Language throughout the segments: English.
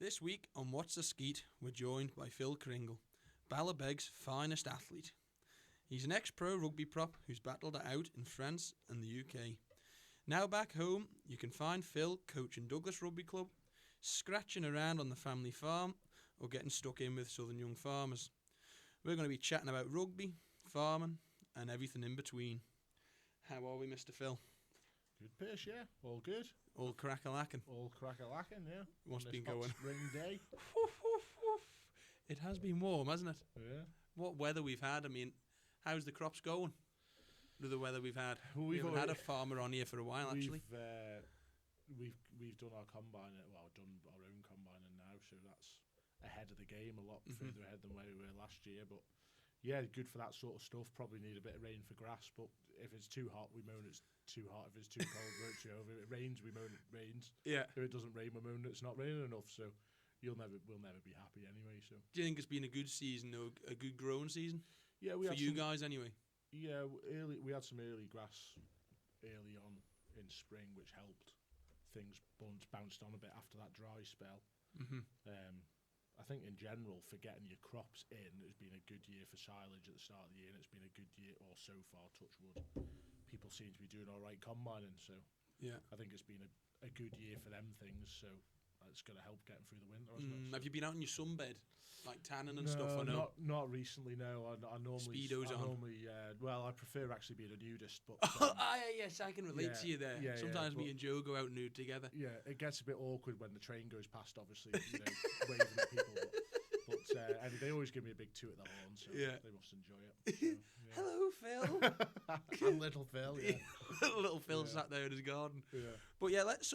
This week on What's a Skeet, we're joined by Phil Cringle, Ballabeg's finest athlete. He's an ex-pro rugby prop who's battled it out in France and the UK. Now back home, you can find Phil coaching Douglas Rugby Club, scratching around on the family farm, or getting stuck in with Southern young farmers. We're going to be chatting about rugby, farming, and everything in between. How are we, Mr. Phil? Good piss, yeah. All good. All crack-a-lacking. All crack-a-lacking, yeah. What's On been this hot going? spring day. Woof, woof, woof. It has been warm, hasn't it? Yeah. What weather we've had. I mean, how's the crops going with the weather we've had? Well, we haven't had a farmer on here for a while, actually. We've done our combine, done our own combining now, so that's ahead of the game, a lot further ahead than where we were last year. But yeah, good for that sort of stuff. Probably need a bit of rain for grass, but if it's too hot, we moan it's too hot. If it's too cold, it's over. If it rains, we moan it rains. Yeah. If it doesn't rain, we moan it's not raining enough. So we'll never be happy anyway. So do you think it's been a good season, though, a good growing season? Yeah, for you guys anyway. Yeah, we had some early grass early on in spring, which helped. Things bounced on a bit after that dry spell. Mm-hmm. I think in general, for getting your crops in, it's been a good year for silage at the start of the year, and it's been a good year, or so far, touch wood. People seem to be doing all right combining, so yeah, I think it's been a good year for them things, so it's going to help getting through the winter, hasn't it? So. Have you been out in your sunbed, like tanning and stuff? Or no, not recently. No, I normally Speedos on. Normally, I prefer actually being a nudist. But yes, I can relate to you there. Yeah, sometimes me and Joe go out nude together. Yeah, it gets a bit awkward when the train goes past. Obviously, waving at people. But and they always give me a big toot at the horn, so they must enjoy it. So, yeah. Hello, Phil. I'm little Phil. Yeah, little Phil sat there in his garden. Yeah. But yeah, let's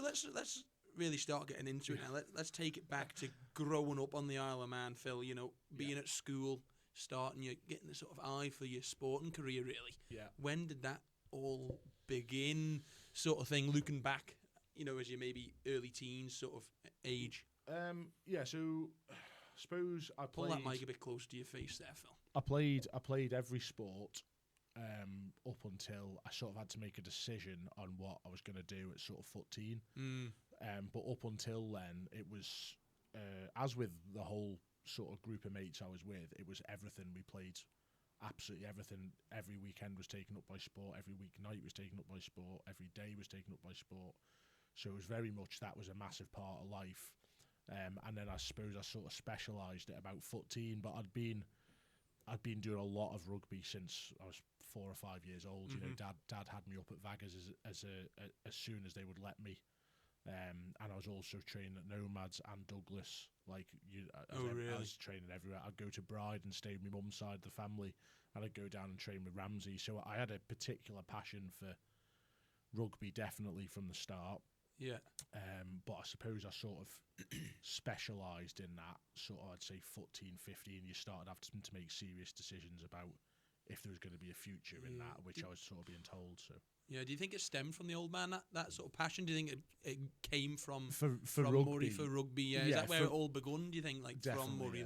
really start getting into it now. Let's take it back to growing up on the Isle of Man, Phil. Being at school, getting the sort of eye for your sporting career, really. Yeah. When did that all begin, sort of thing, looking back, as you maybe early teens sort of age? So I suppose I played... Pull that mic a bit closer to your face there, Phil. I played every sport up until I sort of had to make a decision on what I was going to do at sort of 14. But up until then, it was, as with the whole sort of group of mates I was with, it was everything. We played absolutely everything. Every weekend was taken up by sport. Every weeknight was taken up by sport. Every day was taken up by sport. So it was very much that was a massive part of life. And then I suppose I sort of specialised at about 14, but I'd been doing a lot of rugby since I was 4 or 5 years old. Mm-hmm. Dad had me up at Vaggers as soon as they would let me. And I was also training at Nomads and Douglas. I was training everywhere. I'd go to Bride and stay with my mum's side of the family, and I'd go down and train with Ramsey. So I had a particular passion for rugby, definitely from the start. Yeah. But I suppose I sort of specialised in that sort of, I'd say 14, 15, you started having to make serious decisions about if there was going to be a future in that, which I was sort of being told. So. Yeah, do you think it stemmed from the old man, that sort of passion? Do you think it came from rugby. Murray for rugby? Yeah, is that where it all begun, do you think, from Murray?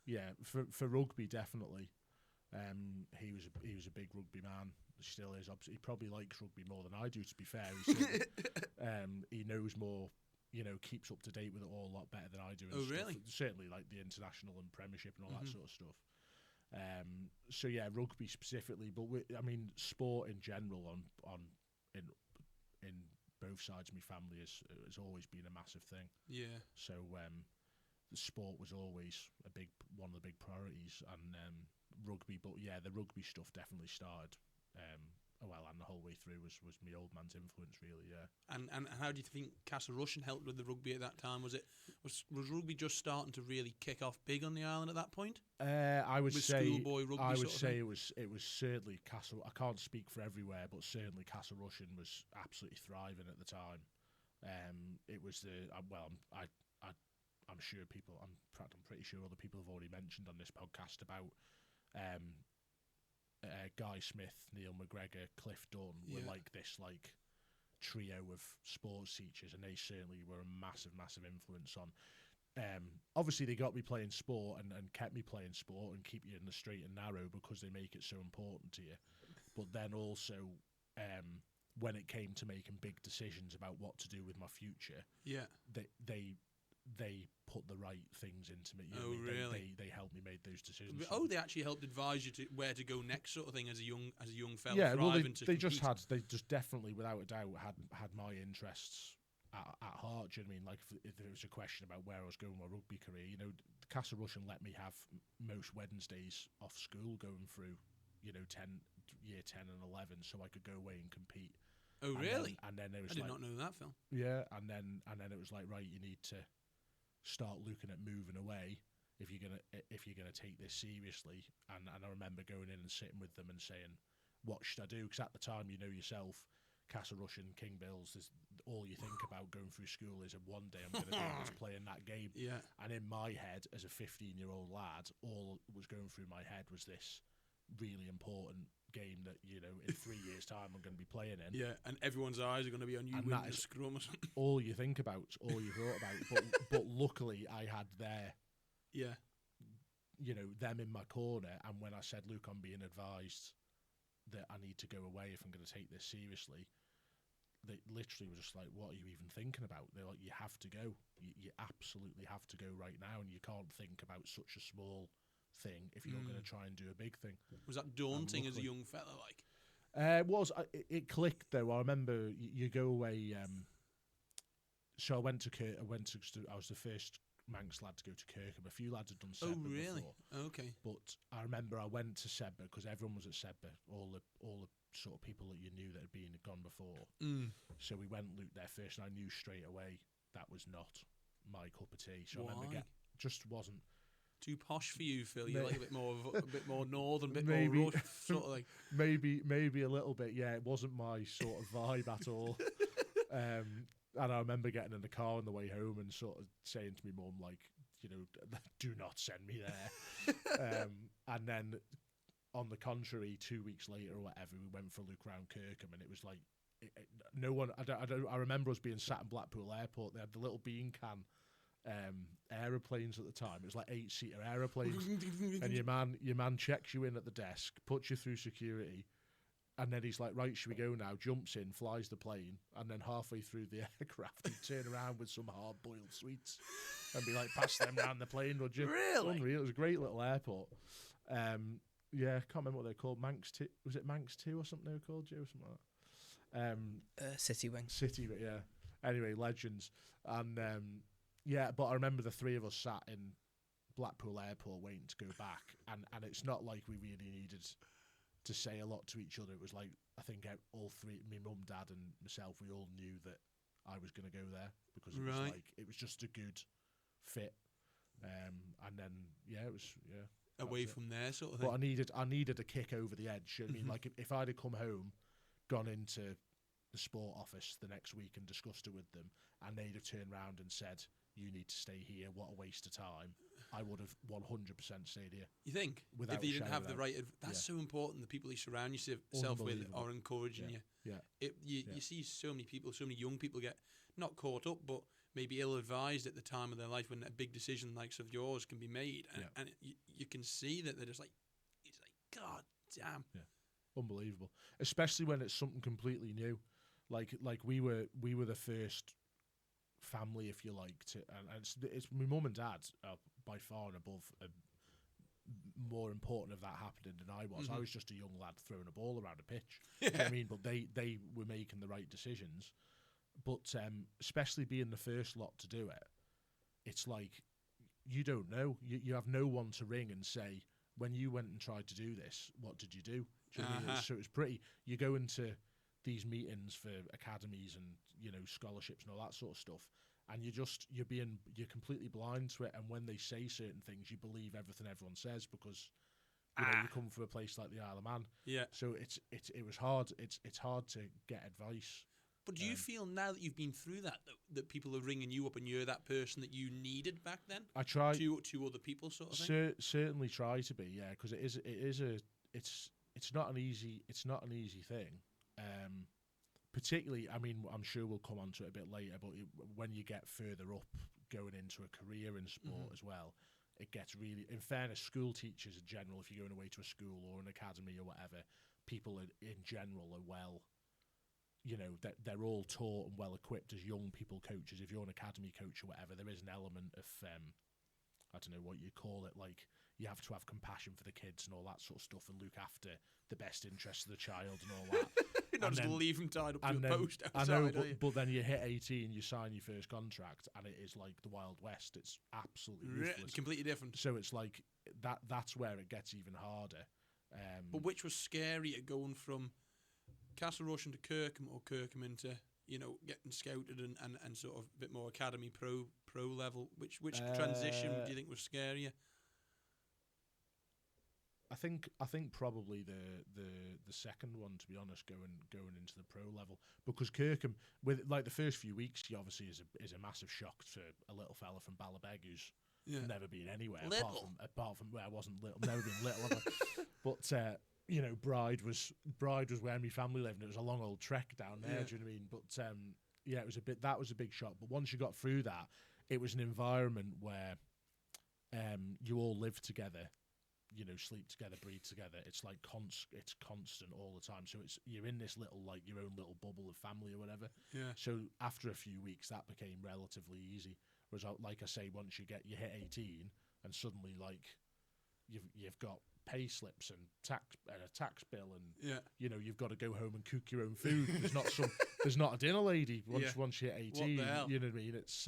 Yeah, for rugby, definitely. He was a big rugby man. Still is. He probably likes rugby more than I do, to be fair. He knows more, keeps up to date with it all a lot better than I do. And really? Certainly like the international and Premiership and all that sort of stuff. So yeah, rugby specifically, but sport in general in both sides of my family has always been a massive thing. Yeah. So the sport was always one of the big priorities, and rugby. But yeah, the rugby stuff definitely started. And the whole way through was my old man's influence, really, yeah. And how do you think Castle Rushen helped with the rugby at that time? Was rugby just starting to really kick off big on the island at that point? I would say schoolboy rugby. I would say it was certainly Castle. I can't speak for everywhere, but certainly Castle Rushen was absolutely thriving at the time. It was I'm sure people. I'm pretty sure other people have already mentioned on this podcast about. Guy Smith, Neil McGregor, Cliff Dunn were this trio of sports teachers, and they certainly were a massive, massive influence on. Obviously, they got me playing sport and kept me playing sport and keep you in the straight and narrow because they make it so important to you. But then also, when it came to making big decisions about what to do with my future, they they put the right things into me. Oh, really? They helped me make those decisions. Oh, they actually helped advise you to where to go next, sort of thing, as a young fella. Yeah, well, they compete. they just definitely, without a doubt, had my interests at heart. Do you know what I mean? Like, if there was a question about where I was going with my rugby career, you know, Castle Rushen let me have most Wednesdays off school going through, you know, year 10 and 11, so I could go away and compete. Oh, really? And then it was I did not know that, Phil. Yeah, and then it was like, right, you need to start looking at moving away if you're gonna take this seriously. And I remember going in and sitting with them and saying, what should I do? Because at the time, you know yourself, Castle Rushen, King Bills, all you think about going through school is, one day I'm going to do is playing that game. Yeah. And in my head, as a 15-year-old lad, all that was going through my head was this really important game that, you know, in 3 years' time I'm going to be playing in. Yeah, and everyone's eyes are going to be on you winning the scrum or something. All you think about, all you thought about. But luckily, I had you know, them in my corner. And when I said, "Look, I'm being advised that I need to go away if I'm going to take this seriously," they literally were just like, "What are you even thinking about?" They're like, "You have to go. You absolutely have to go right now, and you can't think about such a small thing if you're going to try and do a big thing." Was that daunting as a young fella? Like, it clicked though. I remember you go away. So I went to I was the first Manx lad to go to Kirkham. A few lads had done Sebba before. Oh, okay. But I remember I went to Sebba because everyone was at Sebba. All the sort of people that you knew that had gone before. So we went Luke there first, and I knew straight away that was not my cup of tea. So why? I remember just wasn't too posh for you, Phil. You like a bit more northern, bit maybe, more rough, sort of like. Maybe a little bit. Yeah, it wasn't my sort of vibe at all. And I remember getting in the car on the way home and sort of saying to my mum, like, you know, do not send me there. And then, on the contrary, 2 weeks later or whatever, we went for a look around Kirkham, and it was like, no one. I remember us being sat in Blackpool Airport. They had the little bean can aeroplanes at the time. It was like 8-seater aeroplanes, and your man checks you in at the desk, puts you through security. And then he's like, right, should we go now? Jumps in, flies the plane, and then halfway through the aircraft, he'd turn around with some hard-boiled sweets and be like, pass them down the plane, would you? Really? Unreal. It was a great little airport. Yeah, I can't remember what they're called. Manx 2. Was it Manx 2 or something they were called, Joe? Something like that. City Wing. City, yeah. Anyway, legends. And, yeah, but I remember the three of us sat in Blackpool Airport waiting to go back, and it's not like we really needed to say a lot to each other. It was like, I think all three, me mum, dad and myself, we all knew that I was going to go there because it was like, it was just a good fit. And then, it was, away from there, sort of thing. But I needed a kick over the edge. I mean, like, if I'd have come home, gone into the sport office the next week and discussed it with them, and they'd have turned around and said, "You need to stay here, what a waste of time," I would have 100% stayed here. You think? Without if you didn't have the right... That's so important. The people you surround yourself with are encouraging you. Yeah. You see so many people, so many young people get not caught up, but maybe ill-advised at the time of their life when a big decision like of yours can be made. And you can see that they're just like, it's like, God damn. Yeah. Unbelievable. Especially when it's something completely new. Like we were the first family, if you like, to, and it's my mum and dad are by far and above more important of that happening than I was. I was just a young lad throwing a ball around a pitch. You know what I mean? But they were making the right decisions. But especially being the first lot to do it, it's like you don't know. You have no one to ring and say, when you went and tried to do this, what did you do? Do you know what I mean? So it was pretty. You go into these meetings for academies and, you know, scholarships and all that sort of stuff, and you're completely blind to it. And when they say certain things, you believe everything everyone says because you know, you come from a place like the Isle of Man. Yeah. So it was hard. It's hard to get advice. But do you feel now that you've been through that people are ringing you up and you're that person that you needed back then? I try to other people, sort of thing. Certainly try to be, yeah, because it's not an easy thing. Particularly, I mean, I'm sure we'll come on to it a bit later, but when you get further up, going into a career in sport as well, it gets really, in fairness, school teachers in general, if you're going away to a school or an academy or whatever, people in general are you know, that they're all taught and well equipped as young people coaches. If you're an academy coach or whatever, there is an element of I don't know what you call it, like you have to have compassion for the kids and all that sort of stuff and look after the best interests of the child and all that. You're not just leave them tied up to a post outside, I know, but then you hit 18, you sign your first contract, and it is like the Wild West. It's absolutely ruthless. Completely different. So it's like that's where it gets even harder. But which was scarier, going from Castle Rushen to Kirkham, or Kirkham into, you know, getting scouted and sort of a bit more academy pro level? Which transition do you think was scarier? I think probably the second one, to be honest, going into the pro level, because Kirkham, with like the first few weeks, he obviously is a massive shock to a little fella from Ballabeg who's never been anywhere apart from where I wasn't little, never been little, have I? But you know, Bride was where my family lived, and it was a long old trek down there. Do you know what I mean? But yeah, it was that was a big shock. But once you got through that, it was an environment where you all live together. You know, sleep together, breathe together. It's like it's constant all the time. So you're in this little, like, your own little bubble of family or whatever. Yeah. So after a few weeks, that became relatively easy. Whereas, like I say, once you hit 18, and suddenly, like, you've got pay slips and a tax bill, and you know, you've got to go home and cook your own food. There's not a dinner lady once you hit 18. What the hell? You know what I mean? It's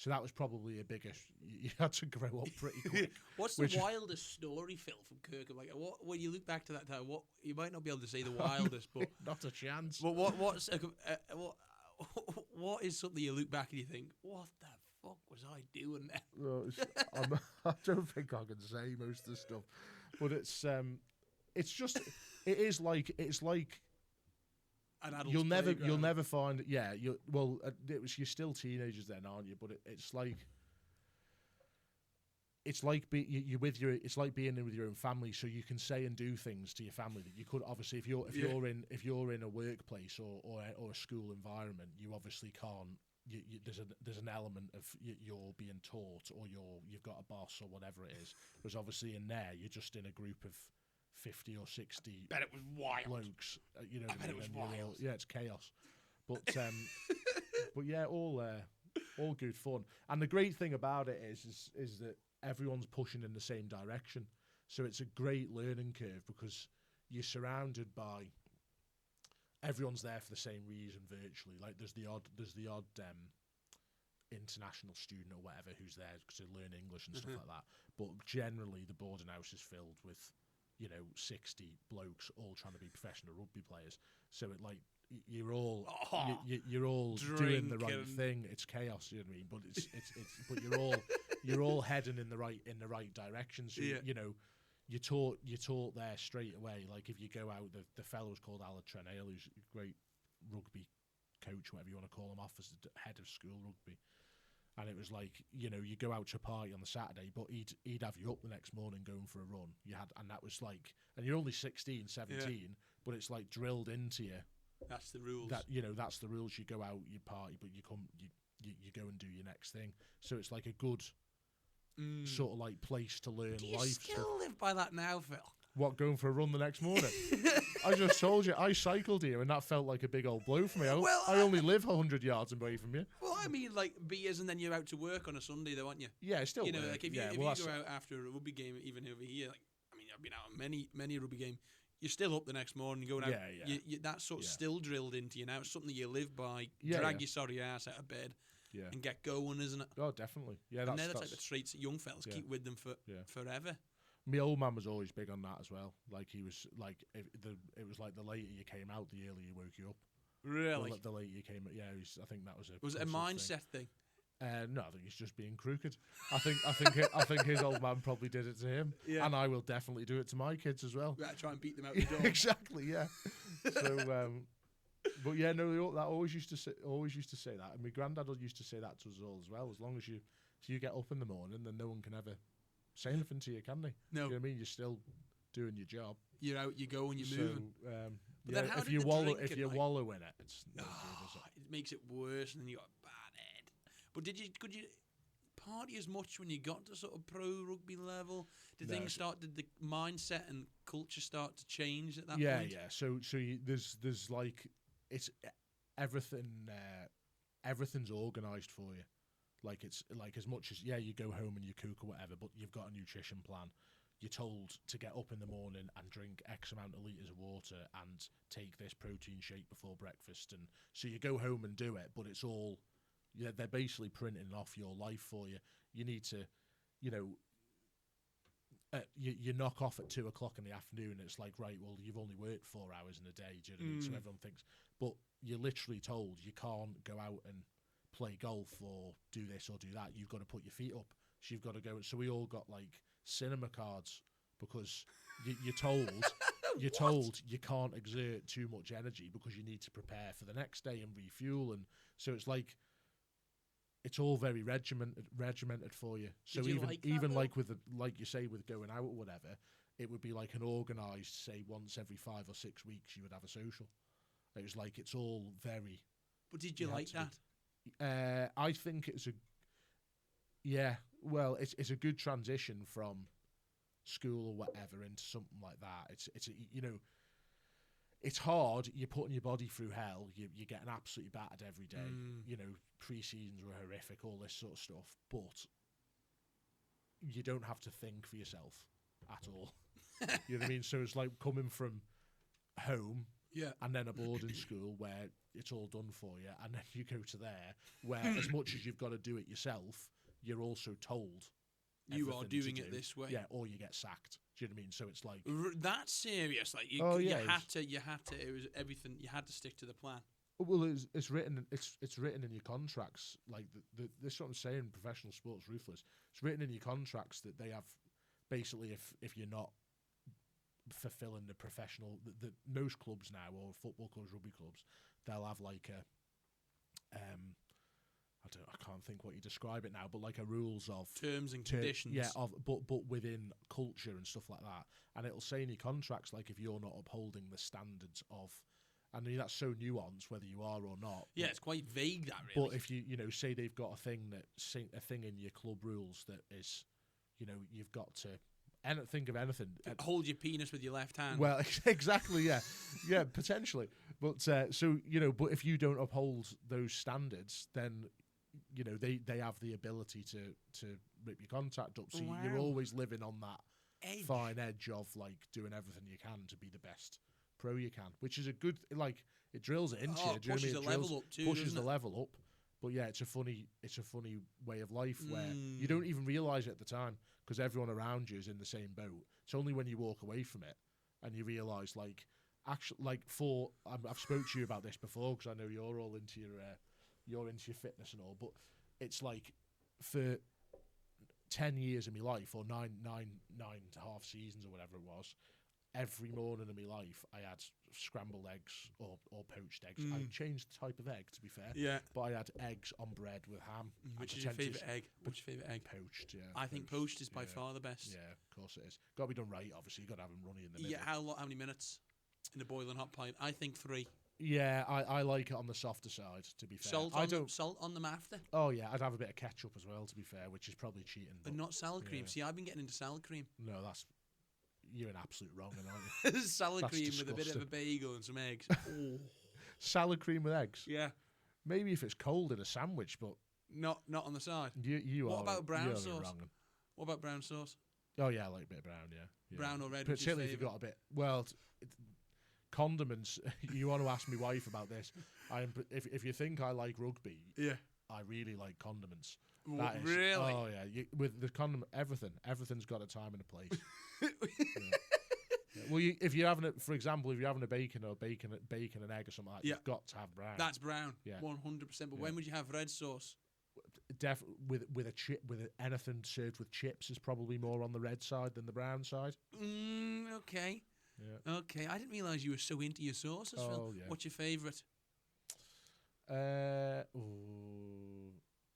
so that was probably a bigger. You had to grow up pretty quick. What's the wildest story, Phil, from Kirkham? Like, when you look back to that time, what you might not be able to say the wildest, but not a chance. But what is something you look back and you think, what the fuck was I doing there? Well, I don't think I can say most of the stuff, but it's just it's like. You'll never find you're still teenagers then, aren't you? But it's like being in with your own family, so you can say and do things to your family that you could obviously if you're in a workplace or a school environment, you obviously can't. There's an element of you're being taught, or you've got a boss or whatever it is. Whereas obviously in there, you're just in a group of 50 or 60 bet it was wild blokes, you know. I bet it was wild. Yeah, it's chaos, but but yeah, all good fun. And the great thing about it is that everyone's pushing in the same direction, so it's a great learning curve because you're surrounded by everyone's there for the same reason virtually. Like there's the odd international student or whatever who's there to learn English and stuff like that, but generally the boarding house is filled with, you know, 60 blokes all trying to be professional rugby players. So it like you're all doing the right thing. It's chaos, you know what I mean? But it's but you're all heading in the right direction. So you know, you're taught there straight away. Like if you go out, the fellow's called Alad Trenale, who's a great rugby coach, whatever you want to call him, off as the head of school rugby. And it was like, you know, you go out to a party on the Saturday, but he'd have you up the next morning going for a run. And that was like, and you're only 16, 17, but it's like drilled into you. That's the rules. That, you know, that's the rules. You go out, you party, but you go and do your next thing. So it's like a good sort of like place to learn life. Do you still live by that now, Phil? What, going for a run the next morning? I just told you, I cycled here, and that felt like a big old blow for me. I only live 100 yards away from you. Well, I mean, like beers, and then you're out to work on a Sunday, though, aren't you? Yeah, still. You know, like if you go out after a rugby game, even over here, like I mean, I've been out on many rugby game. You're still up the next morning, going out. Yeah. That's sort of still drilled into you now. It's something you live by. Drag your sorry ass out of bed. Yeah. And get going, isn't it? Oh, definitely. Yeah, that's the type of traits that young fellas keep with them forever. My old man was always big on that as well. Like he was like, it was like the later you came out, the earlier he woke you up. Really? The later you came out, yeah. I think that was a. Was it a mindset thing? No, I think he's just being crooked. I think his old man probably did it to him, and I will definitely do it to my kids as well. Yeah, try and beat them out the door. Exactly, yeah. So, but yeah, no, that always used to say that, and my granddad used to say that to us all as well. As long as you get up in the morning, then no one can ever say anything to you, can they? No. You know what I mean? You're still doing your job. You're out, you go, and you're moving. If you wallow in it, it's no good, it makes it worse, and then you got a bad head. But could you party as much when you got to sort of pro rugby level? Did the mindset and culture start to change at that point? Yeah. So there's like it's everything. Everything's organised for you. Like it's like as much as you go home and you cook or whatever, but you've got a nutrition plan. You're told to get up in the morning and drink X amount of litres of water and take this protein shake before breakfast, and so you go home and do it. But it's all, they're basically printing off your life for you. You need to, you knock off at 2:00 in the afternoon. And it's like, right, well, you've only worked 4 hours in a day. Do you know what I mean? So everyone thinks, but you're literally told you can't go out and play golf or do this or do that. You've got to put your feet up. So you've got to go. So we all got like cinema cards because you're told you can't exert too much energy because you need to prepare for the next day and refuel. And so it's like it's all very regimented for you. So even like with like you say with going out or whatever, it would be like an organised, say once every 5 or 6 weeks you would have a social. It was like it's all very. But did you like that? I think it's it's a good transition from school or whatever into something like that. It's hard. You're putting your body through hell. You're getting absolutely battered every day. Pre-seasons were horrific, all this sort of stuff. But you don't have to think for yourself at all. You know what I mean? So it's like coming from home. Yeah. And then a boarding school where it's all done for you, and then you go to there where as much as you've got to do it yourself, you're also told you are doing it this way. Yeah, or you get sacked. Do you know what I mean? So it's like that's serious. Like you had to. It was everything. You had to stick to the plan. Well, it's written. It's written in your contracts. Like this is what I'm saying. Professional sports ruthless. It's written in your contracts that they have basically if you're not fulfilling the professional, the most clubs now, or football clubs, rugby clubs, they'll have like a I can't think what you describe it now, but like a rules of terms and conditions. But within culture and stuff like that, and it'll say in your contracts like if you're not upholding the standards of, I mean that's so nuanced whether you are or not. Yeah, it's quite vague that really. But if you say they've got a thing in your club rules that is, you've got to. And think of anything. Hold your penis with your left hand. Well, exactly, yeah, potentially. But but if you don't uphold those standards, then they have the ability to rip your contract up. So you're always living on that fine edge of like doing everything you can to be the best pro you can, which is a good it drills it into you. Pushes the level up too. Pushes the level up. But yeah, it's a funny way of life where you don't even realise it at the time because everyone around you is in the same boat. It's only when you walk away from it and you realise, like, actually, like I've spoke to you about this before because I know you're all into your fitness and all. But it's like for 10 years of my life, or nine and a half seasons or whatever it was, every morning of my life I had scrambled eggs or poached eggs. I changed the type of egg, to be fair. Yeah. But I had eggs on bread with ham. Which is your favourite egg? What's your favourite egg? Poached, yeah. I think poached is by far the best. Yeah, of course it is. Got to be done right, obviously. You've got to have them runny in the middle. Yeah, how many minutes in the boiling hot pint? I think 3. Yeah, I like it on the softer side, to be fair. Salt on them after? Oh, yeah, I'd have a bit of ketchup as well, to be fair, which is probably cheating. But not salad cream. See, I've been getting into salad cream. No, you're an absolute wrong, aren't you? Salad That's cream disgusting. with a bit of a bagel and some eggs. Oh. Salad cream with eggs? Yeah. Maybe if it's cold in a sandwich, but... Not on the side. What about brown sauce? Wrong. What about brown sauce? Oh, yeah, I like a bit of brown, yeah. Brown or red? Particularly if you've got a bit... Well, condiments. You want to ask my wife about this. If you think I like rugby, yeah, I really like condiments. Really? Oh yeah, with the condiment, everything's got a time and a place. Yeah. Well, if you're having it, for example, if you're having a bacon and egg or something like that, you've got to have brown. That's brown. Yeah, 100%. But when would you have red sauce? With a chip, anything served with chips is probably more on the red side than the brown side. Okay. Yeah. Okay, I didn't realise you were so into your sauces, Phil. Yeah. What's your favourite?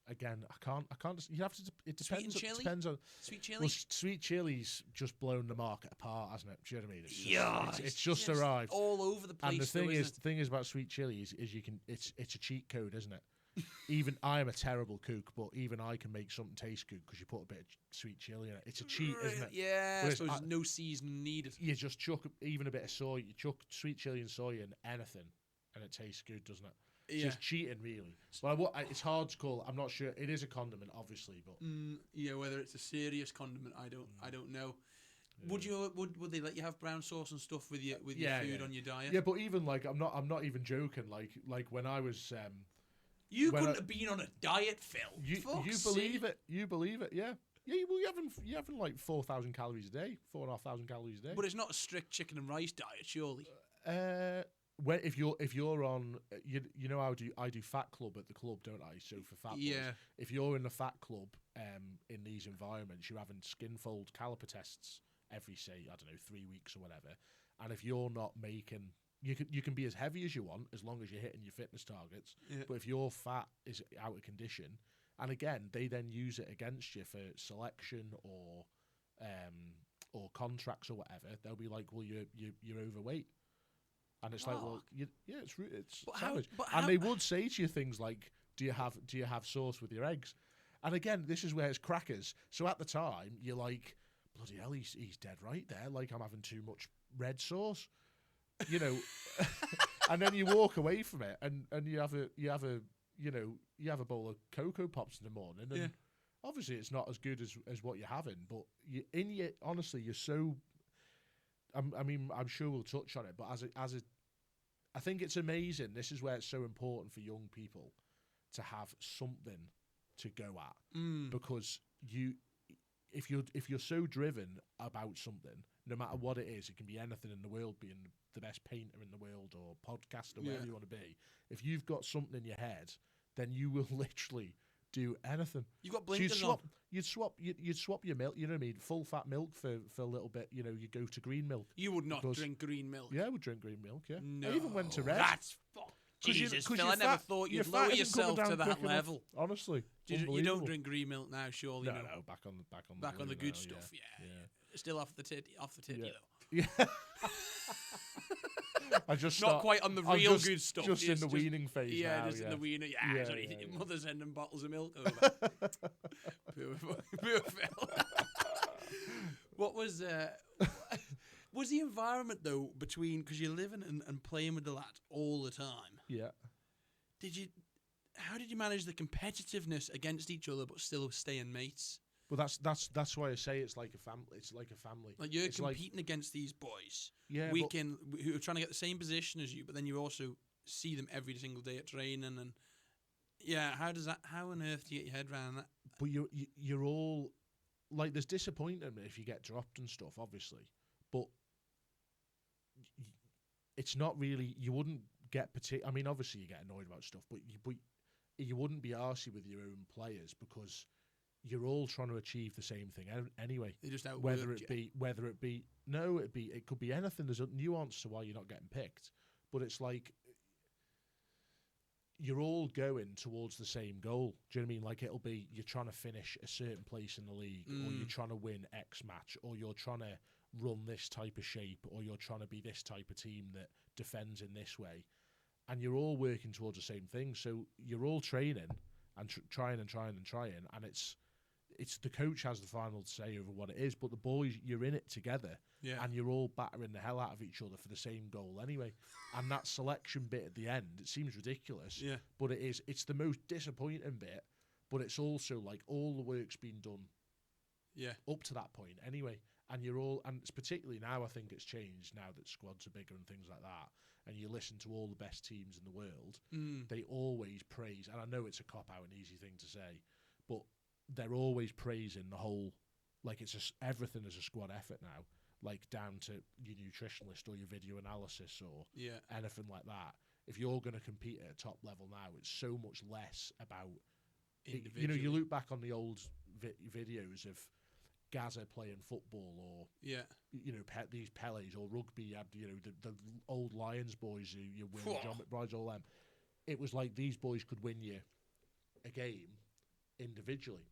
Again, I can't. You have to. It depends. Sweet and chili? It depends on sweet chili. Well, sweet chili's just blown the market apart, hasn't it? Do you know what I mean? It's just just arrived all over the place. And the thing is about sweet chili is you can. It's a cheat code, isn't it? Even I am a terrible cook, but even I can make something taste good because you put a bit of sweet chili in it. It's a cheat, isn't it? Yeah, so there's no seasoning needed. You just chuck even a bit of soy. You chuck sweet chili and soy in anything, and it tastes good, doesn't it? Yeah. So it's cheating, really. But it's hard to call. I'm not sure. It is a condiment, obviously, but Yeah, whether it's a serious condiment, I don't know. Yeah. Would they let you have brown sauce and stuff with your food on your diet? Yeah, but even like I'm not even joking. Like when I was you couldn't have been on a diet, Phil. You believe it? You believe it? Yeah. Yeah, you having like 4,000 calories a day, 4,500 calories a day. But it's not a strict chicken and rice diet, surely. If you're on, you know, I do Fat Club at the club, don't I? So for fat boys, if you're in the Fat Club, in these environments, you're having skin fold caliper tests every, say, I don't know, 3 weeks or whatever. And if you're not making, you can be as heavy as you want as long as you're hitting your fitness targets. Yeah. But if your fat is out of condition, and again, they then use it against you for selection or contracts or whatever. They'll be like, well, you're overweight. And it's like, well, it's savage. And they would say to you things like, do you have sauce with your eggs? And again, this is where it's crackers. So at the time, you're like, bloody hell, he's dead right there. Like, I'm having too much red sauce, you know. And then you walk away from it, and you have a bowl of Cocoa Pops in the morning, and obviously it's not as good as what you're having. But honestly, you're so. I mean, I'm sure we'll touch on it, but I think it's amazing. This is where it's so important for young people to have something to go at, because if you're so driven about something, no matter what it is, it can be anything in the world, being the best painter in the world or podcaster, whatever you want to be. If you've got something in your head, then you will literally do anything. You've got blinkers on. You'd swap your milk. You know what I mean? Full fat milk for a little bit. You know, you go to green milk. You would not drink green milk. Yeah, I would drink green milk. Yeah, no, I even went to red. That's Jesus, Phil. I never thought you'd lower yourself to that level. Enough, honestly, you don't drink green milk now, surely? No, back on the good stuff. Yeah. Still off the titty though. Yeah. I just not quite on the real good stuff. Just in the weaning phase. Yeah, now, just in the weaning. Yeah, sorry, your mother's sending bottles of milk over. Poor Phil. What was the environment though between, because you're living and playing with the lads all the time? Yeah. How did you manage the competitiveness against each other but still staying mates? Well, that's why I say it's like a family. It's like a family. Like you're competing against these boys, who are trying to get the same position as you, but then you also see them every single day at training, and how on earth do you get your head around that? But you're all like, there's disappointment if you get dropped and stuff, obviously, but it's not really. You wouldn't get I mean, obviously you get annoyed about stuff, but you wouldn't be arsey with your own players, because you're all trying to achieve the same thing anyway. They just outwork whether it could be anything. There's a nuance to why you're not getting picked, but it's like you're all going towards the same goal. Do you know what I mean? Like, it'll be, you're trying to finish a certain place in the league, or you're trying to win X match, or you're trying to run this type of shape, or you're trying to be this type of team that defends in this way, and you're all working towards the same thing. So you're all training and trying, and it's the coach has the final say over what it is, but the boys, you're in it together, and you're all battering the hell out of each other for the same goal anyway. And that selection bit at the end, it seems ridiculous, but it's the most disappointing bit, but it's also like all the work's been done up to that point anyway. And you're all, and it's particularly now, I think it's changed now that squads are bigger and things like that, and you listen to all the best teams in the world, they always praise, and I know it's a cop-out, an easy thing to say, but they're always praising the whole, like, it's everything is a squad effort now, like down to your nutritionist or your video analysis or anything like that. If you're going to compete at a top level now, it's so much less about, you know, you look back on the old videos of Gaza playing football, or you know, these Pelés, or rugby. You had, you know, the old Lions boys who you win, John McBride's, all them. It was like these boys could win you a game individually,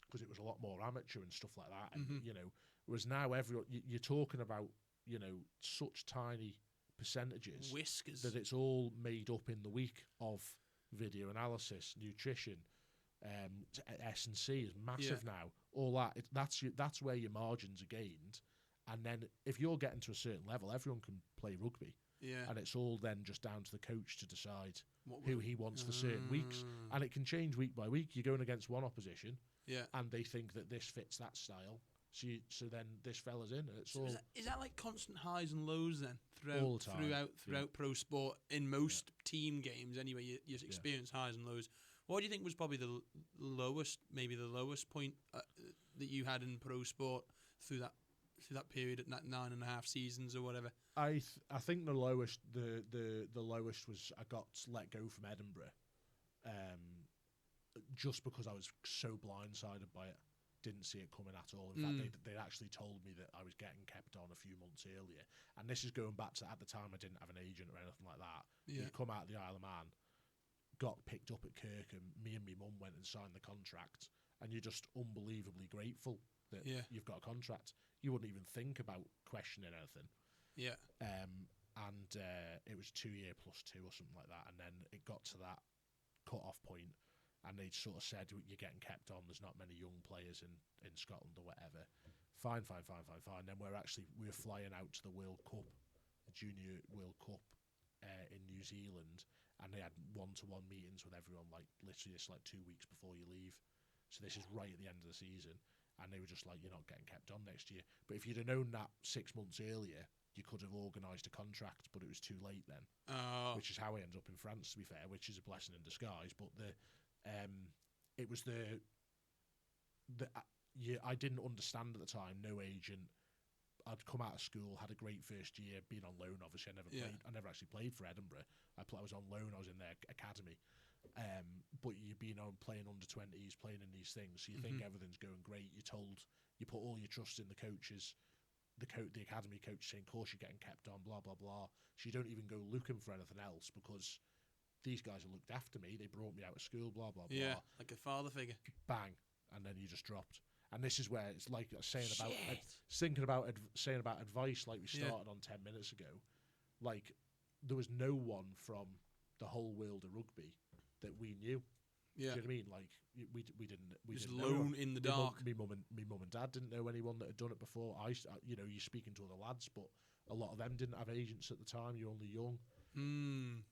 because it was a lot more amateur and stuff like that. And you know, whereas now everyone, you're talking about, you know, such tiny percentages, whiskers, that it's all made up in the week of video analysis, nutrition. S&C is massive now. All that, that's where your margins are gained. And then if you're getting to a certain level, everyone can play rugby. Yeah. And it's all then just down to the coach to decide What who he wants for certain weeks. And it can change week by week. You're going against one opposition, and they think that this fits that style. So then this fella's in, and it's all. Is that like constant highs and lows then all the time. throughout pro sport in most team games? Anyway, you experience highs and lows. What do you think was probably the lowest point that you had in pro sport through that period at that 9.5 seasons or whatever? I think the lowest was I got let go from Edinburgh, just because I was so blindsided by it. Didn't see it coming at all. In fact, they'd actually told me that I was getting kept on a few months earlier. And this is going back to, at the time, I didn't have an agent or anything like that. Yeah. You come out of the Isle of Man, got picked up at Kirkham, me and my mum went and signed the contract, and you're just unbelievably grateful that you've got a contract. You wouldn't even think about questioning anything. Yeah. And it was 2 year plus 2 or something like that. And then it got to that cut-off point, and they sort of said, you're getting kept on, there's not many young players in Scotland or whatever. Fine. Then we were flying out to the World Cup, the Junior World Cup in New Zealand, and they had one-to-one meetings with everyone, like literally just like 2 weeks before you leave. So this is right at the end of the season, and they were just like, you're not getting kept on next year. But if you'd have known that 6 months earlier, you could have organised a contract, but it was too late then. Oh. Which is how I ended up in France, to be fair, which is a blessing in disguise. But it was I didn't understand at the time. No agent. I'd come out of school, had a great first year, been on loan. Obviously, I never actually played for Edinburgh. I was on loan. I was in their academy. But you've been on playing under 20s, playing in these things. So you think everything's going great. You put all your trust in the coaches, the academy coach saying, "Of course you're getting kept on." Blah blah blah. So you don't even go looking for anything else because these guys have looked after me. They brought me out of school. Blah blah blah. Yeah, like a father figure. Bang, and then you just dropped. And this is where it's like saying about saying about advice, like we started on 10 minutes ago. Like there was no one from the whole world of rugby that we knew. Yeah, do you know what I mean? Like we didn't. We just didn't alone know. in the dark. Me mum and dad didn't know anyone that had done it before. You're speaking to other lads, but a lot of them didn't have agents at the time. You're only young.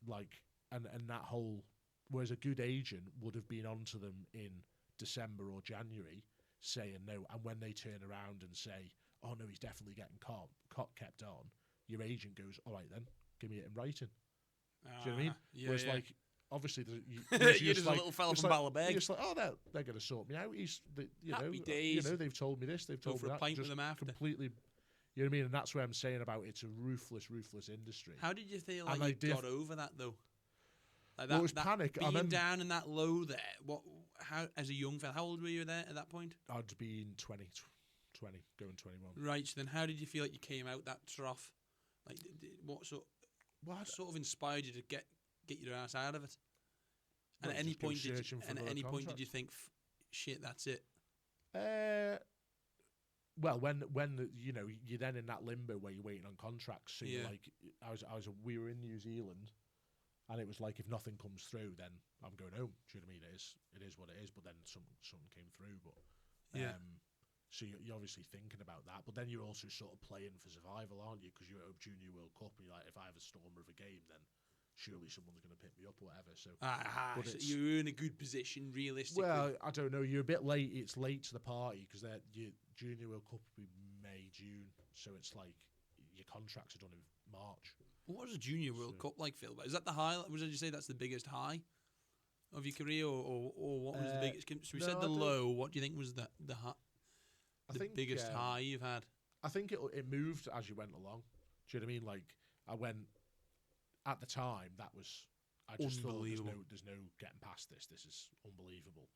Like and that whole. Whereas a good agent would have been onto them in December or January, saying no, and when they turn around and say, "Oh no, he's definitely getting kept on," your agent goes, "All right then, give me it in writing." Do you know what I mean? Whereas like obviously you're just a little fella from Ballabeg. You're just like, "Oh, they're going to sort me out." Happy days. They've told me this. They've told me that. Go for a pint with them after. Completely. You know what I mean? And that's what I'm saying about it's a ruthless industry. How did you feel like you got over that though? Like it was panic. Being down in that low there. How as a young fella, how old were you there at that point? I'd been 20, going 21. Right. So then, how did you feel like you came out that trough? Like, what sort of inspired you to get your ass out of it? And at any point, did you think, "Shit, that's it"? Well, when you're then in that limbo where you're waiting on contracts. So you're like, we were in New Zealand. And it was like, if nothing comes through, then I'm going home. Do you know what I mean? It is what it is. But then something came through. But so you're obviously thinking about that. But then you're also sort of playing for survival, aren't you? Because you're at a Junior World Cup, and you're like, if I have a stormer of a game, then surely someone's going to pick me up or whatever. So, so you're in a good position, realistically. Well, I don't know. You're a bit late. It's late to the party because your Junior World Cup will be May, June. So it's like your contracts are done in March. What was a Junior World Cup like, Phil? Is that the high? Did you say that's the biggest high of your career, or what was the biggest? So we said the low. What do you think was the biggest high you've had? I think it moved as you went along. Do you know what I mean? Like I went at the time. That was I just thought there's no getting past this. This is unbelievable.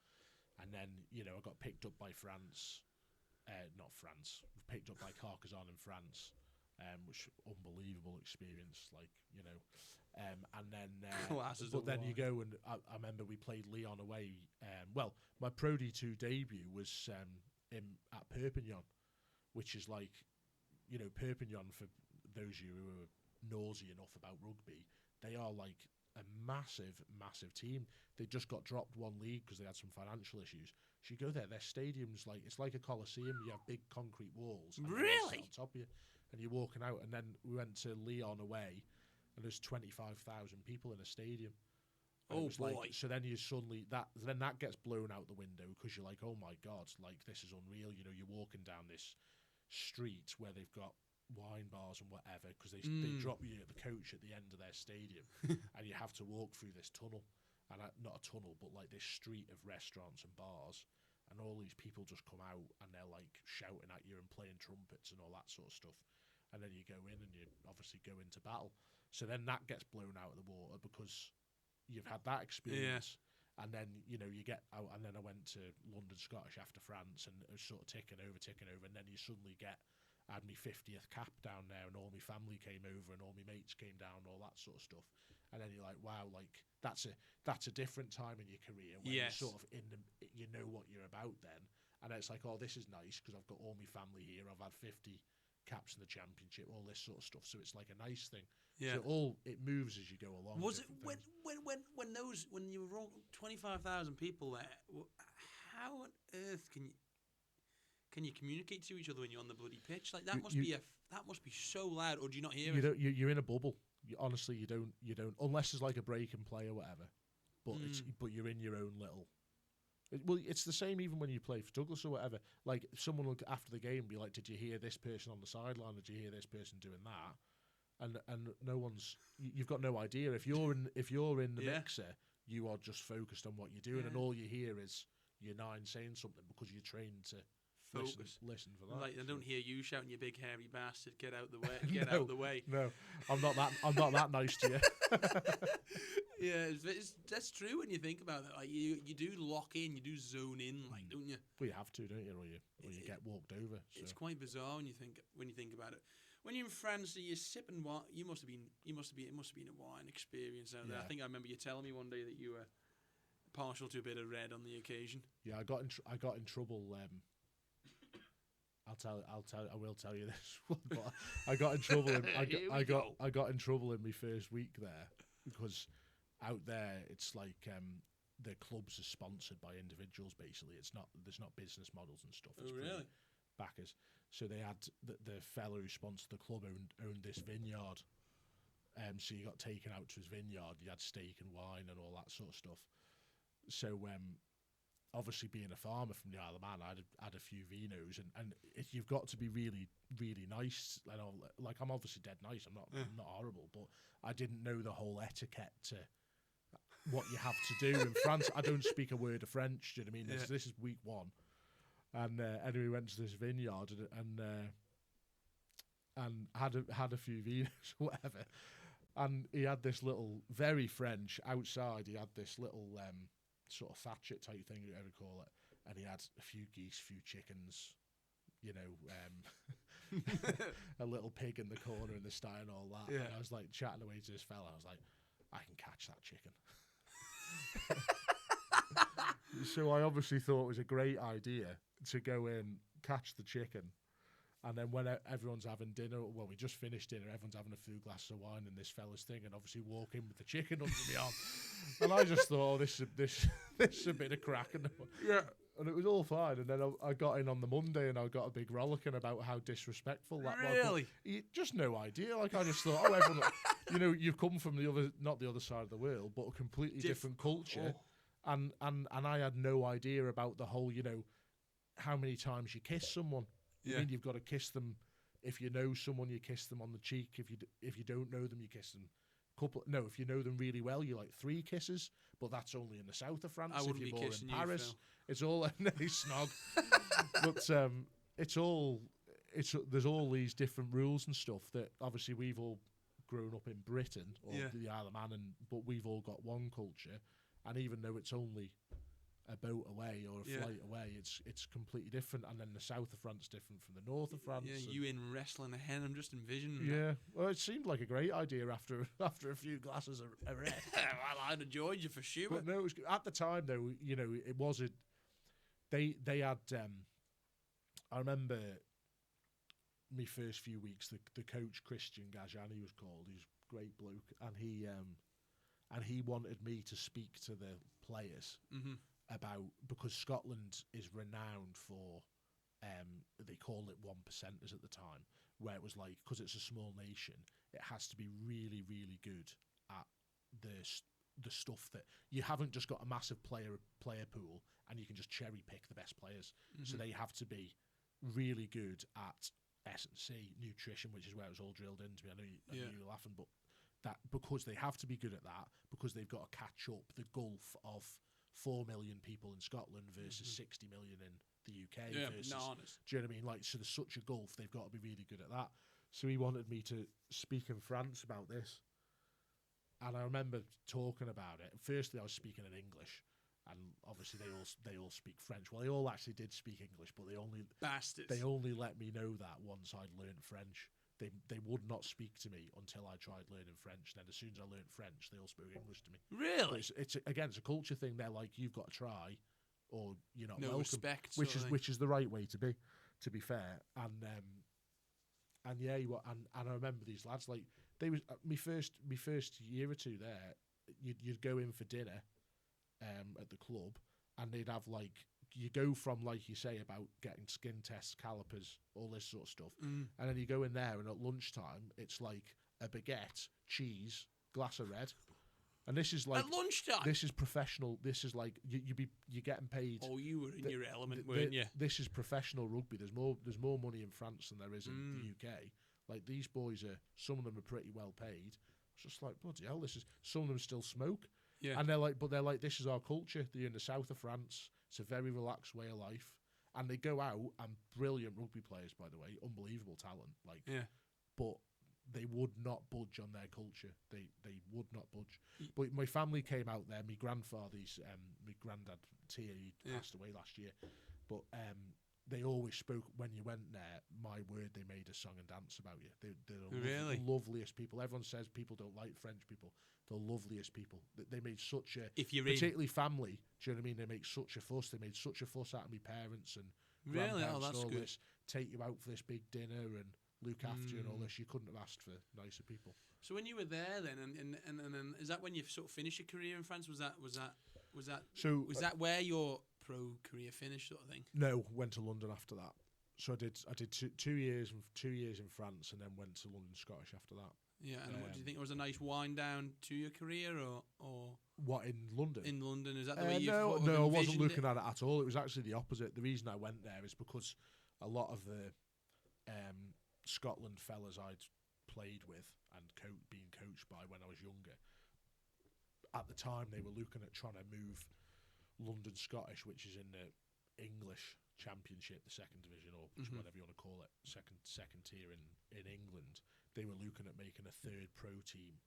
And then I got picked up by France, not France. Picked up by Carcassonne in France. Which unbelievable experience, and then but then you go and I remember we played Lyon away. Well, my Pro D2 debut was at Perpignan, which is like, Perpignan, for those of you who are nosy enough about rugby, they are like a massive team. They just got dropped one league because they had some financial issues. So you go there, their stadium's it's like a coliseum. You have big concrete walls, really, on top of you. And you're walking out, and then we went to Lyon away, and there's 25,000 people in a stadium. And Oh it was boy! Like, so then you suddenly that gets blown out the window because you're like, oh my god, like this is unreal. You know, you're walking down this street where they've got wine bars and whatever because they drop you at the coach at the end of their stadium, and you have to walk through this tunnel, and not a tunnel, but like this street of restaurants and bars, and all these people just come out and they're like shouting at you and playing trumpets and all that sort of stuff, and then you go in and you obviously go into battle. So then that gets blown out of the water because you've had that experience. Yeah. And then, you know, you get out, and then I went to London Scottish after France, and it was sort of ticking over, and then you suddenly I had my 50th cap down there, and all my family came over, and all my mates came down, and all that sort of stuff. And then you're like, wow, like that's a different time in your career when you're sort of you know what you're about then. And it's like, oh, this is nice because I've got all my family here. I've had 50 caps in the championship, all this sort of stuff. So it's like a nice thing. Yeah. So it moves as you go along. Was it when you were all 25,000 people there? How on earth can you communicate to each other when you're on the bloody pitch? Like that must be so loud. Or do you not hear it? You're in a bubble. Honestly, you don't unless there's like a break and play or whatever. But you're in your own little. Well, it's the same even when you play for Douglas or whatever. Like someone will after the game be like, "Did you hear this person on the sideline? Did you hear this person doing that?" And no one's. You've got no idea if you're in the mixer. You are just focused on what you're doing, and all you hear is your nine saying something because you're trained to focus. Listen for that. Like I don't hear you shouting, "You big hairy bastard, get out the way, get out the way." No, I'm not that nice to you. Yeah, that's true when you think about it. Like you do lock in, you do zone in, like don't you? Well, you have to, don't you? Or you get walked over. So. It's quite bizarre when you think about it. When you're in France, you're sipping wine. It must have been a wine experience out there. I think I remember you telling me one day that you were partial to a bit of red on the occasion. Yeah, I got in trouble. I will tell you this one, but I got in trouble. I got in trouble in my first week there because out there it's like the clubs are sponsored by individuals. Basically, there's not business models and stuff. It's really? Backers. So they had the fellow who sponsored the club owned this vineyard. So you got taken out to his vineyard. You had steak and wine and all that sort of stuff. So obviously being a farmer from the Isle of Man, I'd had a few vinos, and you've got to be really, really nice. And like I'm obviously dead nice. I'm not horrible, but I didn't know the whole etiquette to what you have to do in France. I don't speak a word of French. Do you know what I mean? Yeah. This is week one, and anyway, went to this vineyard and had a few vinos or whatever. And he had this little, very French, outside, he had this little sort of thatchet type thing, whatever you call it. And he had a few geese, few chickens, you know, a little pig in the corner in the sty and all that. Yeah. And I was like chatting away to this fella. I was like, I can catch that chicken. So I obviously thought it was a great idea to go in, catch the chicken. And then when everyone's having dinner, well, we just finished dinner, everyone's having a few glasses of wine and this fella's thing, and obviously walk in with the chicken under the arm. And I just thought, oh, this is a bit of crack. And it was all fine. And then I got in on the Monday and I got a big rollicking about how disrespectful that was. Really? Just no idea. Like, I just thought, oh, everyone, you know, you've come from not the other side of the world, but a completely different culture. Oh. And I had no idea about the whole, you know, how many times you kiss someone. Yeah. I mean, you've got to kiss them. If you know someone, you kiss them on the cheek. If you don't know them, you kiss them. If you know them really well, you like 3 kisses. But that's only in the south of France. I wouldn't if you're be born kissing in Paris, you, it's all snog. But there's all these different rules and stuff that obviously we've all grown up in Britain or the Isle of Man, but we've all got one culture. And even though it's only a boat away or a flight away, it's completely different. And then the south of France different from the north of France. Yeah, you in wrestling a hen, I'm just envisioning that. Yeah, well, it seemed like a great idea after a few glasses of red. Well, I'd have joined you for sure. But no, it was, at the time though, you know, it was they had I remember my first few weeks, the coach Christian Gajani was called, he's a great bloke, and he wanted me to speak to the players about, because Scotland is renowned for, they call it 1%ers at the time, where it was like, because it's a small nation, it has to be really, really good at the stuff that you haven't just got a massive player pool and you can just cherry pick the best players. So they have to be really good at S&C, nutrition, which is where it was all drilled into me. I know you're laughing, but that because they have to be good at that, because they've got to catch up the gulf of 4 million people in Scotland versus 60 million in the UK. Yeah, versus, bananas. do you know what I mean? Like, so there's such a gulf, they've got to be really good at that. So he wanted me to speak in France about this. And I remember talking about it. Firstly, I was speaking in English, and obviously they all speak French. Well, they all actually did speak English, but they only let me know that once I'd learned French. They would not speak to me until I tried learning French. And then as soon as I learned French, they all spoke English to me. Really? It's a culture thing. They're like, you've got to try, or you're not welcome. Respect, which is the right way to be. To be fair, and yeah, and I remember these lads, like, they was me first year or two there. You'd go in for dinner, at the club, and they'd have, like, you go from, like you say, about getting skin tests, calipers, all this sort of stuff, and then you go in there, and at lunchtime it's like a baguette, cheese, glass of red. And this is like at lunchtime. This is professional. This is like you're getting paid. Oh, you were in your element, weren't you? This is professional rugby. There's more money in France than there is in the UK. Like, these boys some of them are pretty well paid. It's just like, bloody hell. Some of them still smoke. Yeah. And they're like, this is our culture. They're in the south of France. It's a very relaxed way of life. And they go out, and brilliant rugby players, by the way, unbelievable talent. Like, but they would not budge on their culture. They would not budge. But my family came out there. My grandfather's, my granddad Tia, he passed away last year. But they always spoke, when you went there, my word, they made a song and dance about you. They're the loveliest people. Everyone says people don't like French people. The loveliest people. They made such a, particularly family, do you know what I mean? They make such a fuss. They made such a fuss out of me parents and grandparents and all good. this. Take you out for this big dinner and look after you and all this. You couldn't have asked for nicer people. So when you were there then, and is that when you sort of finished your career in France? Was that where your pro career finished, sort of thing? No, went to London after that. So I did 2 years in France, and then went to London Scottish after that. Yeah, and what do you think? It was a nice wind down to your career, or what, in London? In London, is that the way you? No, I wasn't looking at it at all. It was actually the opposite. The reason I went there is because a lot of the Scotland fellas I'd played with and been coached by when I was younger, at the time they were looking at trying to move London Scottish, which is in the English Championship, the second division, or whatever you want to call it, second tier in England. They were looking at making a third pro team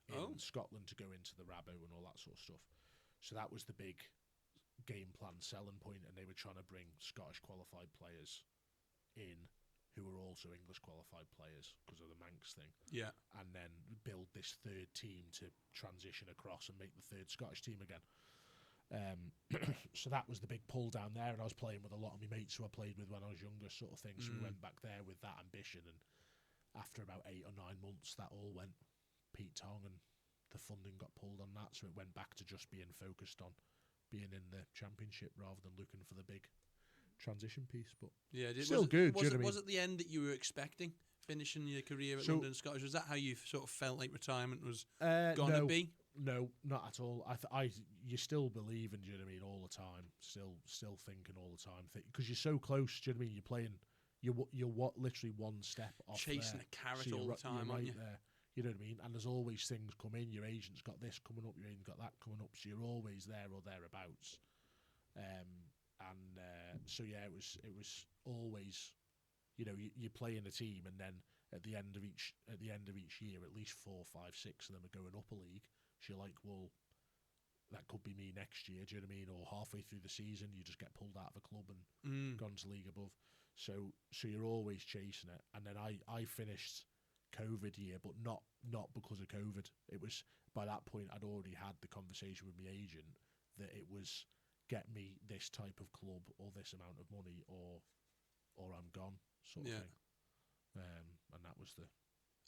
in Scotland to go into the Rabo and all that sort of stuff. So that was the big game plan selling point, and they were trying to bring Scottish qualified players in who were also English qualified players because of the Manx thing. Yeah. And then build this third team to transition across and make the third Scottish team again. So that was the big pull down there, and I was playing with a lot of my mates who I played with when I was younger, sort of thing. So we went back there with that ambition, and after about 8 or 9 months, that all went Pete Tong, and the funding got pulled on that. So it went back to just being focused on being in the championship rather than looking for the big transition piece. But still good. Was it the end that you were expecting, finishing your career at London Scottish? Was that how you sort of felt like retirement was going to be? No, not at all. You still believe in, do you know what I mean, all the time. Still thinking all the time, because you're so close. Do you know what I mean? You're playing. You're literally one step off. Chasing a carrot all the time, you're aren't you? There. You know what I mean? And there's always things come in. Your agent's got this coming up. Your agent's got that coming up. So you're always there or thereabouts. So yeah, it was always, you know, you play in a team, and then at the end of each year, at least 4, 5, 6 of them are going up a league. So you're like, well, that could be me next year. Do you know what I mean? Or halfway through the season, you just get pulled out of a club and gone to league above. So you're always chasing it. And then I finished COVID year, but not because of COVID. It was, by that point, I'd already had the conversation with my agent that it was, get me this type of club or this amount of money, or I'm gone, sort of thing. And that was the.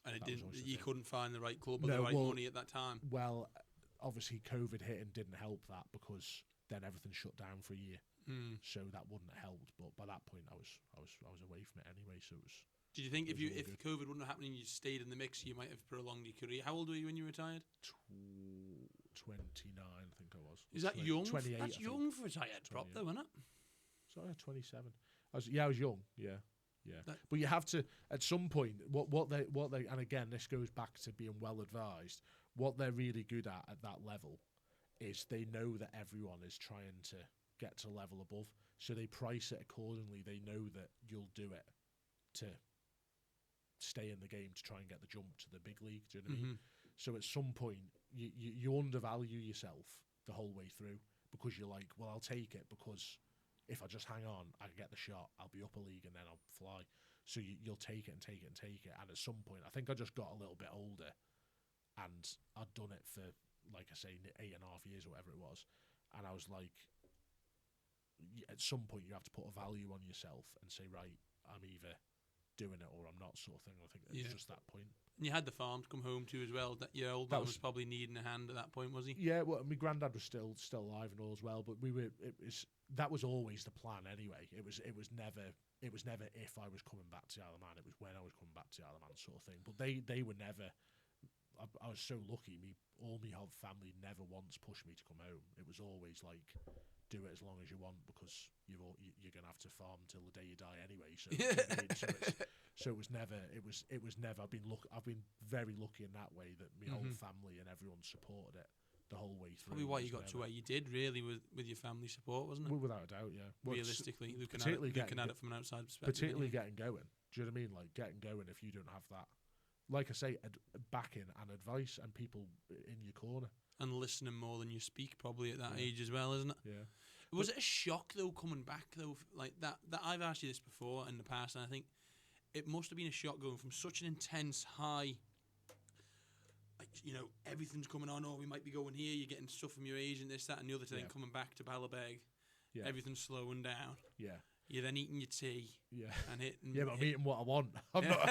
And it didn't. You couldn't find the right club or the right money at that time. Well, obviously COVID hit and didn't help that, because then everything shut down for a year. So that wouldn't have helped. But by that point, I was away from it anyway. So it was. Did you think if all good. COVID wouldn't have happened and you stayed in the mix, you might have prolonged your career? How old were you when you retired? 29, I think I was. Is that young? 28. That's young for a retired prop, though, isn't it? Sorry, 27. I was young. Yeah. But you have to, at some point, what they, and again, this goes back to being well advised. What they're really good at that level is they know that everyone is trying to get to a level above, so they price it accordingly. They know that you'll do it to stay in the game to try and get the jump to the big league. Do you know what I mean? So at some point, you undervalue yourself the whole way through because you're like, well, I'll take it because if I just hang on, I can get the shot, I'll be up a league and then I'll fly. So you'll take it and take it and take it. And at some point, I think I just got a little bit older and I'd done it for, like I say, 8.5 years or whatever it was. And I was like, at some point, you have to put a value on yourself and say, right, I'm either doing it or I'm not, sort of thing. I think it's just that point. And you had the farm to come home to as well. That your old man was probably needing a hand at that point, was he? Yeah, well, my granddad was still alive and all as well. But that was always the plan anyway. It was never if I was coming back to the Isle of Man. It was when I was coming back to the Isle of Man, sort of thing. But they were never. I was so lucky. All my whole family never once pushed me to come home. It was always like, do it as long as you want because you're gonna have to farm till the day you die anyway. So, so it was never. It was never. I've been very lucky in that way that my whole family and everyone supported it the whole way through. Probably why you got to where you did, really, with your family support, wasn't it? Without a doubt, yeah. Realistically, looking at it from an outside perspective, particularly getting going. Do you know what I mean? Like getting going if you don't have that. Like I say, backing and advice and people in your corner. And listening more than you speak, probably at that age as well, isn't it? Yeah. Was it a shock, though, coming back, though, like that I've asked you this before in the past, and I think it must have been a shock going from such an intense high, like, everything's coming on, we might be going here, you're getting stuff from your agent, this, that, and the other thing, coming back to Ballabeg, everything's slowing down. Yeah. You're then eating your tea. Yeah. And hitting. Yeah, but I'm eating what I want. I'm not.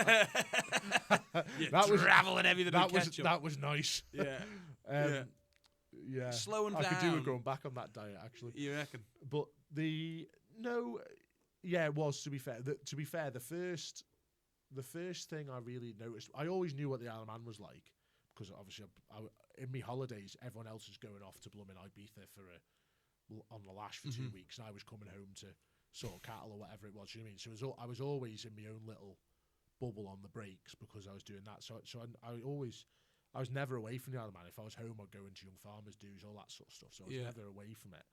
That was travelling everything. That was nice. Yeah. Yeah. Slowing down. I could do with going back on that diet, actually. You reckon? But it was, to be fair. The first thing I really noticed, I always knew what the Isle of Man was like because obviously in my holidays, everyone else is going off to blooming Ibiza on the lash for 2 weeks, and I was coming home to sort of cattle or whatever it was. You know what I mean? So I was always in my own little bubble on the breaks because I was doing that. So I was never away from the Isle of Man. If I was home, I'd go into Young Farmers Dues, all that sort of stuff. So I was never away from it.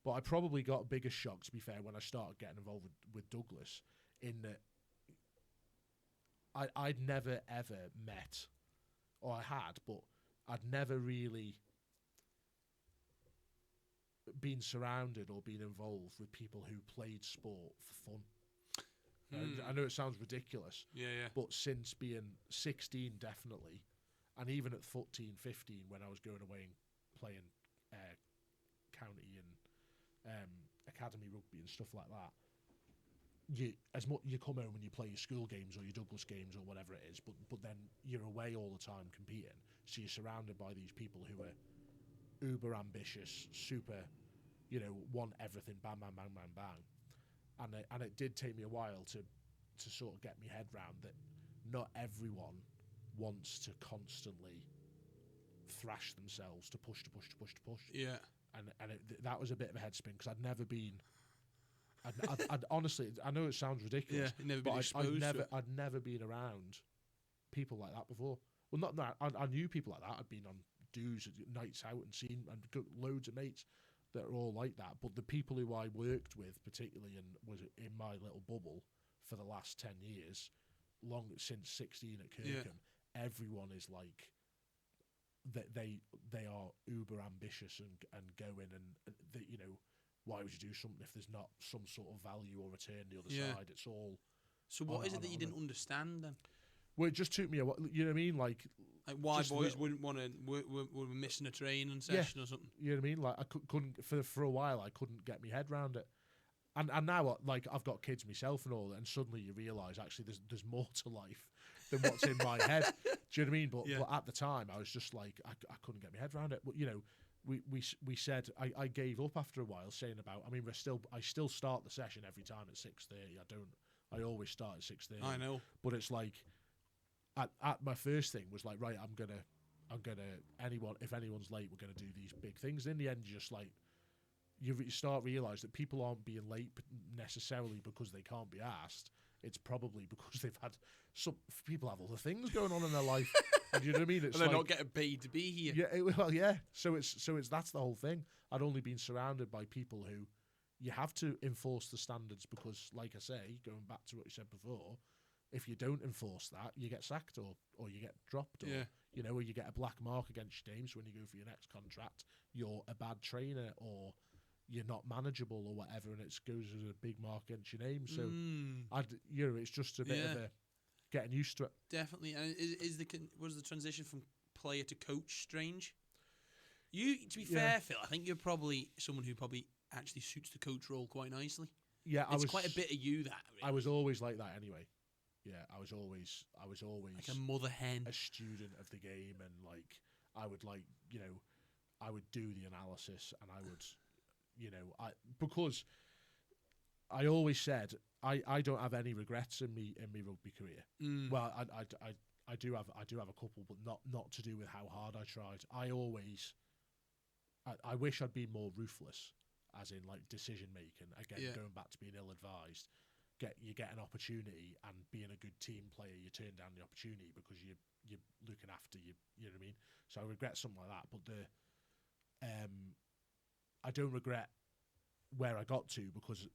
But I probably got a bigger shock, to be fair, when I started getting involved with Douglas, in that I'd never ever met, or I had, but I'd never really been surrounded or been involved with people who played sport for fun. I know it sounds ridiculous, but since being 16, definitely, and even at 14, 15, when I was going away and playing county and academy rugby and stuff like that, you come home and you play your school games or your Douglas games or whatever it is, but then you're away all the time competing, so you're surrounded by these people who are uber ambitious, super, want everything, bang, bang, bang, bang, bang. And it did take me a while to sort of get my head round that not everyone wants to constantly thrash themselves to push. Yeah. And that was a bit of a head spin because I'd never been. I'd honestly, I know it sounds ridiculous, but I'd never been around people like that before. Well, not that I knew people like that. I'd been on dues, nights out, and seen and got loads of mates that are all like that. But the people who I worked with, particularly, and was in my little bubble for the last 10 years, since 16 at Kirkham, everyone is like they are uber ambitious and going and why would you do something if there's not some sort of value or return the other side? It's all. So what is it that you didn't understand then? Well, it just took me a while. You know what I mean? Like why boys wouldn't want to were missing a training session or something. You know what I mean? Like I couldn't for a while. I couldn't get my head around it. And now, like, I've got kids myself and all, and suddenly you realise actually there's more to life than what's in my head. Do you know what I mean? But at the time, I was just like I couldn't get my head around it. But we said I gave up after a while, saying about. I mean, I still start the session every time at 6:30. I don't I always start at 6:30. I know. But it's like, at my first thing was like, right, I'm gonna if anyone's late, we're gonna do these big things. In the end, you just like you start realize that people aren't being late necessarily because they can't be asked. It's probably because they've had some people have other things going on in their life. And you know what I mean? It's and they're like, not getting paid to be here. Yeah, well, yeah. So it's that's the whole thing. I'd only been surrounded by people who you have to enforce the standards because, like I say, going back to what you said before, if you don't enforce that, you get sacked or you get dropped, or or you get a black mark against your name. So when you go for your next contract, you're a bad trainer or you're not manageable or whatever, and it goes as a big mark against your name. So it's just a bit of a getting used to it. Definitely. And was the transition from player to coach strange? You, to be fair, Phil, I think you're probably someone who probably actually suits the coach role quite nicely. Yeah, it's quite a bit of you that. Really. I was always like that anyway. Yeah, I was always like a mother hen, a student of the game, and like I would I would do the analysis, and I would, because I always said I don't have any regrets in me rugby career. Well, I do have a couple, but not to do with how hard I tried. I wish I'd been more ruthless, as in like decision making. Again, going back to being ill advised. You get an opportunity, and being a good team player, you turn down the opportunity because you're looking after you. You know what I mean? So I regret something like that, but I don't regret where I got to because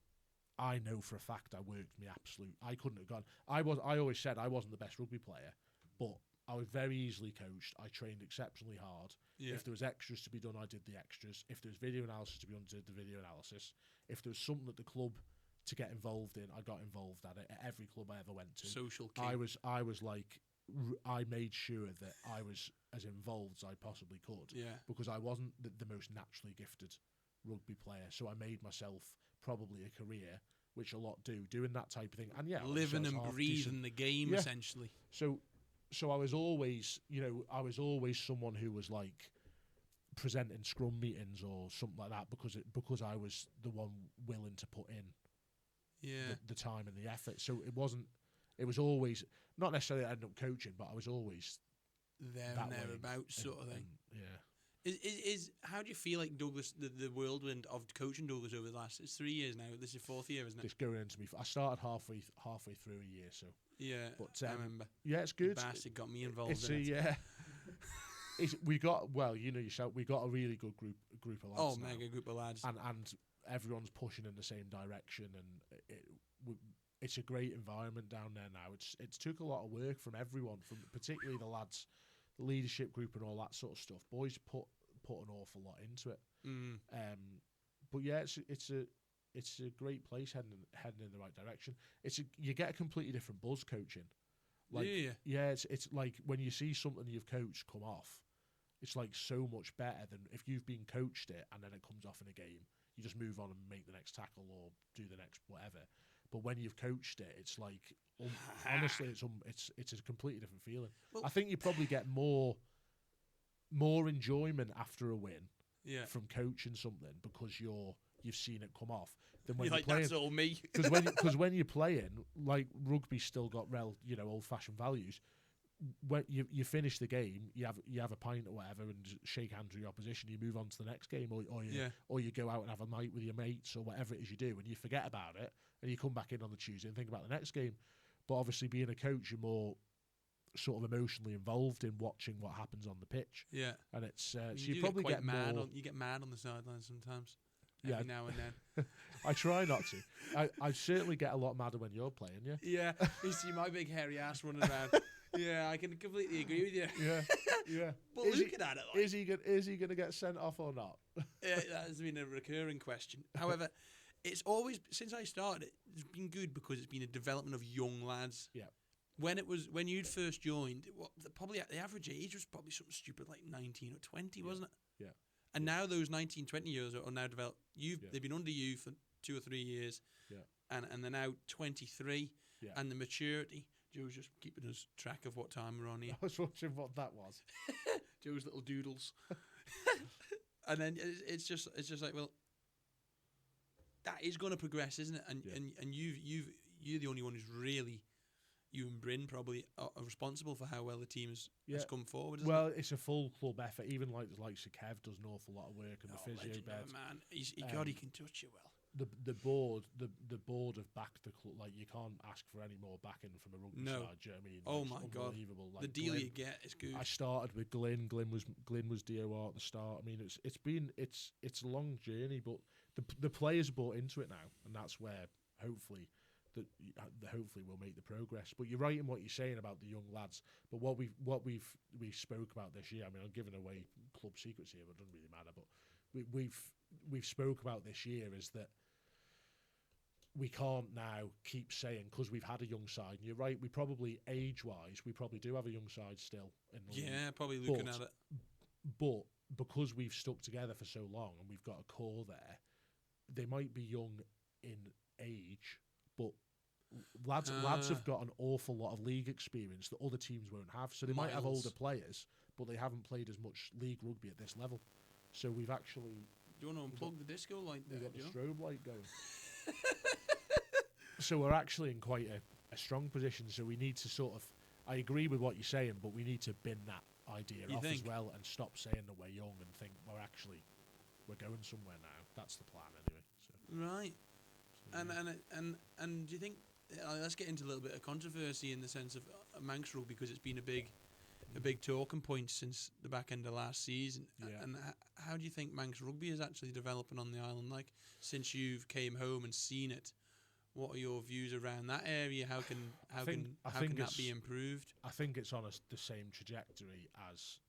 I know for a fact I worked me absolute. I couldn't have gone. I always said I wasn't the best rugby player, but I was very easily coached. I trained exceptionally hard. Yeah. If there was extras to be done, I did the extras. If there was video analysis to be done, I did the video analysis. If there was something at the club to get involved in, I got involved at it. At every club I ever went to, social king. I was like, I made sure that I was as involved as I possibly could. Yeah. Because I wasn't the most naturally gifted rugby player, so I made myself probably a career, which a lot do, doing that type of thing. And yeah, living and breathing the game essentially. So I was always, someone who was like presenting scrum meetings or something like that because I was the one willing to put in the time and the effort. So it was always not necessarily I ended up coaching, but I was always there and thereabouts sort of thing. Yeah. Is how do you feel like Douglas, the whirlwind of coaching Douglas over the last? It's 3 years now. This is 4th year, isn't it? It's going into me. I started halfway through a year, so yeah. But I remember. Yeah, it's good. The bastard got me involved in it. Yeah. We got yourself. We got a really good group of lads. Oh, mega group of lads, and everyone's pushing in the same direction, and it's a great environment down there now. It's took a lot of work from everyone, from particularly the lads, the leadership group, and all that sort of stuff. Boys put an awful lot into it. But yeah, it's a great place heading in the right direction. You get a completely different buzz coaching. Like, it's like when you see something you've coached come off, it's like so much better than if you've been coached it and then it comes off in a game. You just move on and make the next tackle or do the next whatever. But when you've coached it, it's like honestly, it's a completely different feeling. Well, I think you probably get more enjoyment after a win from coaching something because you've seen it come off than when you're playing. That's all me. Because when you're playing, like rugby's still got old-fashioned values. When you finish the game, you have a pint or whatever and shake hands with your opposition. You move on to the next game, or you go out and have a night with your mates or whatever it is you do, and you forget about it, and you come back in on the Tuesday and think about the next game. But obviously, being a coach, you're more sort of emotionally involved in watching what happens on the pitch. Yeah, and it's so you probably get mad. more. You get mad on the sidelines sometimes. Every now and then. I try not to. I certainly get a lot madder when you're playing. Yeah. Yeah, you see my big hairy ass running around. Yeah, I can completely agree with you. Yeah. But looking at it, like, is he going to get sent off or not? Yeah, that has been a recurring question. However, it's always since I started, it's been good because it's been a development of young lads. Yeah. When you'd first joined, probably the average age was probably something stupid like 19 or 20, wasn't it? Yeah. And now those 19, 20 years are now developed. They've been under you for 2 or 3 years. Yeah. And they're now 23. Yeah. And the maturity. Joe's just keeping us track of what time we're on here. I was watching what that was. Joe's little doodles. And then it's just like, well, that is going to progress, isn't it? And you've you're the only one who's really, you and Bryn probably are responsible for how well the team has come forward. Isn't it? It's a full club effort. Even like Kev does an awful lot of work in the physio bed. Man, he can touch you well. The board have backed the club. Like, you can't ask for any more backing from a rugby side. Do you know what I mean? Oh like, my god, like, the deal Glenn, you get is good. I started with Glenn. Glenn was DOR at the start. I mean, it's a long journey, but the players bought into it now, and that's where hopefully we'll make the progress. But you're right in what you're saying about the young lads. But what we spoke about this year. I mean, I'm giving away club secrets here, but it doesn't really matter. But we've spoke about this year is that we can't now keep saying, because we've had a young side, and you're right, we probably, age-wise, we probably do have a young side still in the league. Probably looking at it. But because we've stuck together for so long and we've got a core there, they might be young in age, but lads have got an awful lot of league experience that other teams won't have. So they might have older players, but they haven't played as much league rugby at this level. So we've actually... Do you want to unplug the disco light there? We've got the strobe light going. So we're actually in quite a strong position. So we need to sort of... I agree with what you're saying, but we need to bin that idea off as well and stop saying that we're young and think we're going somewhere now. That's the plan anyway. So. Right. So, and do you think... let's get into a little bit of controversy in the sense of Manx rugby, because it's been a big talking point since the back end of last season. Yeah. And how do you think Manx rugby is actually developing on the island? Like, since you've came home and seen it, what are your views around that area? How can that be improved? I think it's on the same trajectory as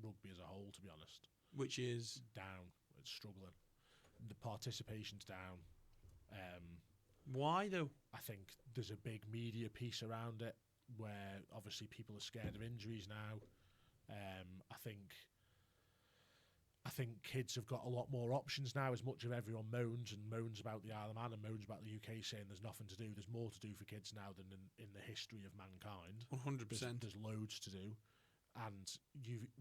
rugby as a whole, to be honest. Which is down. It's struggling. The participation's down. Why though? I think there's a big media piece around it, where obviously people are scared of injuries now. I think kids have got a lot more options now. As much of everyone moans about the Isle of Man and moans about the UK, saying there's nothing to do. There's more to do for kids now than in the history of mankind. 100%. There's loads to do, and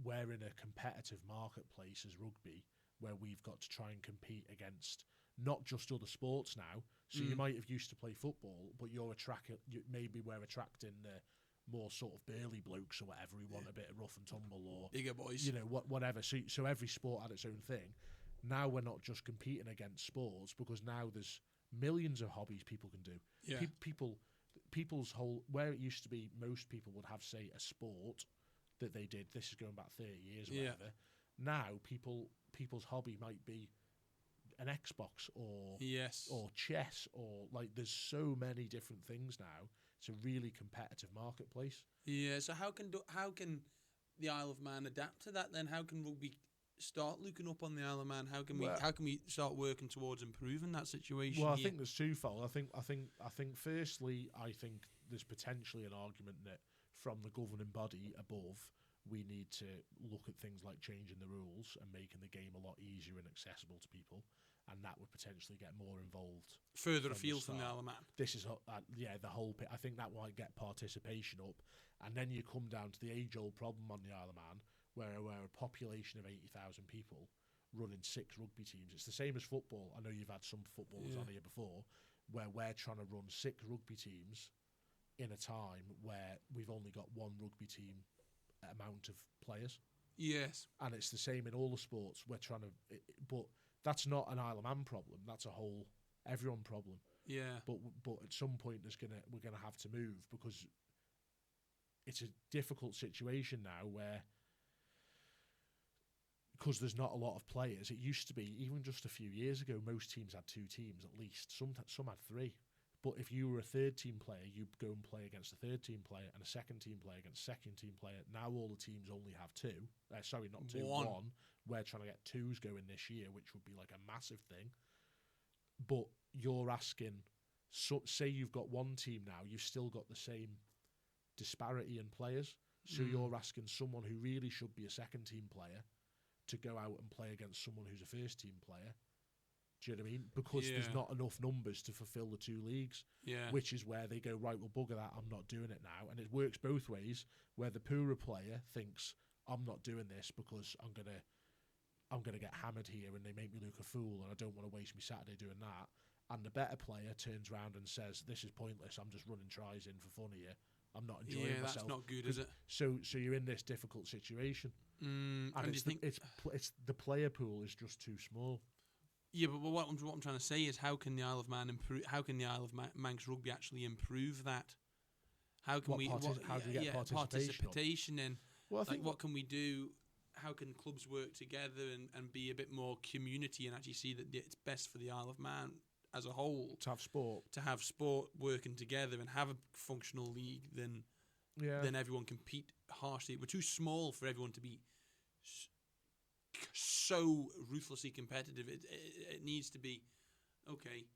we're in a competitive marketplace as rugby, where we've got to try and compete against not just other sports now. So you might have used to play football, but maybe we're attracting the more sort of burly blokes or whatever who want a bit of rough and tumble, or bigger boys, whatever. So every sport had its own thing. Now we're not just competing against sports, because now there's millions of hobbies people can do. Yeah. People's whole, where it used to be most people would have, say, a sport that they did. This is going back 30 years or whatever. Now people's hobby might be an Xbox or chess, or like, there's so many different things now. It's a really competitive marketplace. Yeah. So how can the Isle of Man adapt to that then? How can rugby start looking up on the Isle of Man? How can we start working towards improving that situation? Well, I think there's twofold. I think firstly, I think there's potentially an argument that from the governing body above, we need to look at things like changing the rules and making the game a lot easier and accessible to people, and that would potentially get more involved further afield from the Isle of Man. This is the whole. I think that might get participation up, and then you come down to the age-old problem on the Isle of Man, where a population of 80,000 people running 6 rugby teams. It's the same as football. I know you've had some footballers on here before, where we're trying to run 6 rugby teams in a time where we've only got 1 rugby team amount of players. Yes. And it's the same in all the sports. We're trying to, but that's not an Isle of Man problem. That's a whole everyone problem. Yeah. But at some point we're gonna have to move, because it's a difficult situation now where, because there's not a lot of players. It used to be, even just a few years ago, most teams had 2 teams at least. Some had 3. But if you were a 3rd team player, you'd go and play against a 3rd team player and a 2nd team player against a 2nd team player. Now all the teams only have 2. Sorry, not 2, 1. We're trying to get 2s going this year, which would be like a massive thing. But you're asking, say you've got 1 team now, you've still got the same disparity in players. So you're asking someone who really should be a 2nd team player to go out and play against someone who's a 1st team player. Do you know what I mean? Because there's not enough numbers to fulfill the 2 leagues. Yeah. Which is where they go, right, well, bugger that, I'm not doing it now. And it works both ways, where the poorer player thinks, I'm not doing this because I'm gonna get hammered here and they make me look a fool and I don't want to waste my Saturday doing that. and the better player turns around and says, "This is pointless. I'm just running tries in for fun here. I'm not enjoying myself." That's not good, is it? So you're in this difficult situation, and do you think it's the player pool is just too small. Yeah, but what I'm trying to say is, how can the Isle of Man improve? How can the Isle of Manx rugby actually improve that? How can how do you get participation in? Well, I think what can we do? How can clubs work together and be a bit more community and actually see that it's best for the Isle of Man as a whole to have sport working together and have a functional league? Then everyone compete harshly. We're too small for everyone to be so ruthlessly competitive. It needs to be, okay,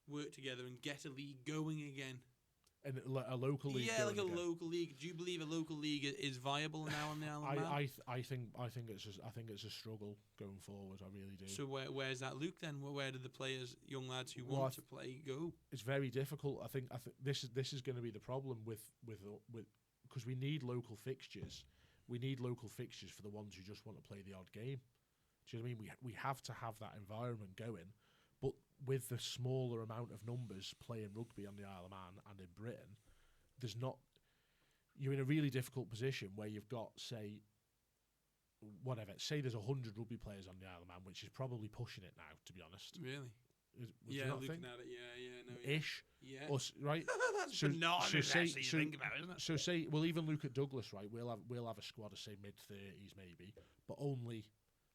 work together and get a league going again. And a local league. Yeah, like a local league. Do you believe a local league is viable now on the Isle of Man? I think it's a struggle going forward. I really do. So where's that Luke then? Where do the players, young lads who want to play, go? It's very difficult. I think this is going to be the problem with because we need local fixtures. We need local fixtures for the ones who just want to play the odd game. Do you know what I mean? We have to have that environment going, but with the smaller amount of numbers playing rugby on the Isle of Man and in Britain, you're in a really difficult position where you've got, say there's 100 rugby players on the Isle of Man, which is probably pushing it now, to be honest. Really? Looking at it, Ish. Yeah. Right? That's bananas, actually, you think about it, isn't it? So we'll even look at Douglas, right? We'll have a squad of, say, mid-30s maybe, but only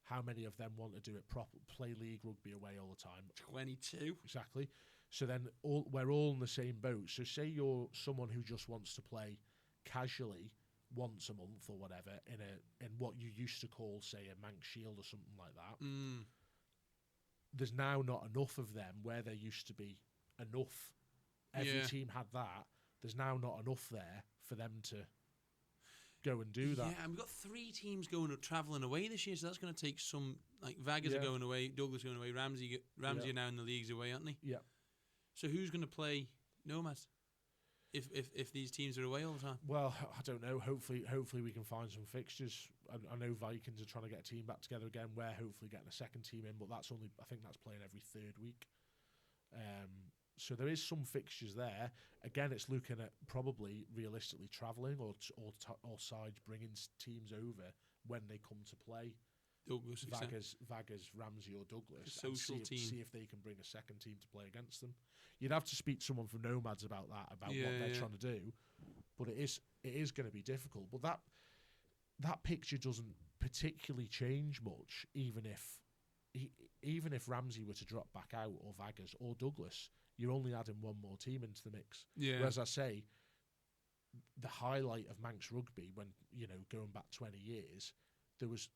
how many of them want to do it proper, play league rugby away all the time? 22. Exactly. So then we're all in the same boat. So say you're someone who just wants to play casually once a month or whatever in what you used to call, say, a Manx Shield or something like that. There's now not enough of them where there used to be enough. Every team had that. There's now not enough there for them to go and do that. Yeah, and we've got 3 teams travelling away this year, so that's going to take some. Like Vaggers are going away, Douglas going away, Ramsey are now in the leagues away, aren't they? Yeah. So who's going to play Nomads if these teams are away all the time? Well, I don't know. Hopefully we can find some fixtures. I know Vikings are trying to get a team back together again. We're hopefully getting a second team in, but I think that's playing every 3rd week. So there is some fixtures there. Again, it's looking at probably realistically travelling or sides bringing teams over when they come to play. Douglas, Vaggers, Ramsey or Douglas, and see if they can bring a second team to play against them. You'd have to speak to someone from Nomads about that, what they're trying to do. But it is going to be difficult. But that picture doesn't particularly change much, even if Ramsey were to drop back out, or Vaggers or Douglas. You're only adding one more team into the mix. Yeah. Whereas I say, the highlight of Manx rugby, when going back 20 years, there was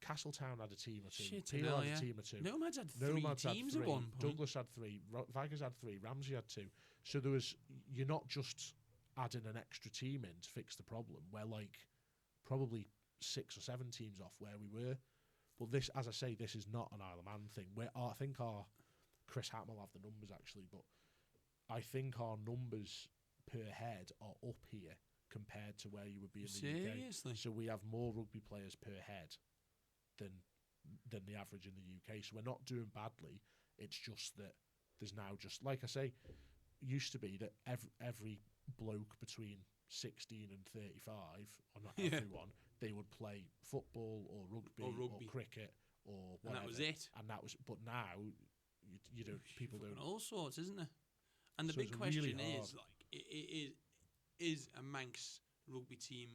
Castletown had a team or two, Peel had a team or two. Nomads had 3 teams at one point. Douglas had 3, Vaggers had 3, Ramsey had 2. So you're not just adding an extra team in to fix the problem. We're like probably 6 or 7 teams off where we were. But this, as I say, this is not an Isle of Man thing. I think our Chris Hatton will have the numbers actually, but I think our numbers per head are up here compared to where you would be in the Seriously? UK. So we have more rugby players per head than the average in the UK. So we're not doing badly. It's just that there's now, just like I say, used to be that every bloke between 16 and 35, or not everyone, they would play football or rugby or cricket or whatever. And that was it. But now you don't. People don't. All sorts, isn't there? And the big question is, like, is a Manx rugby team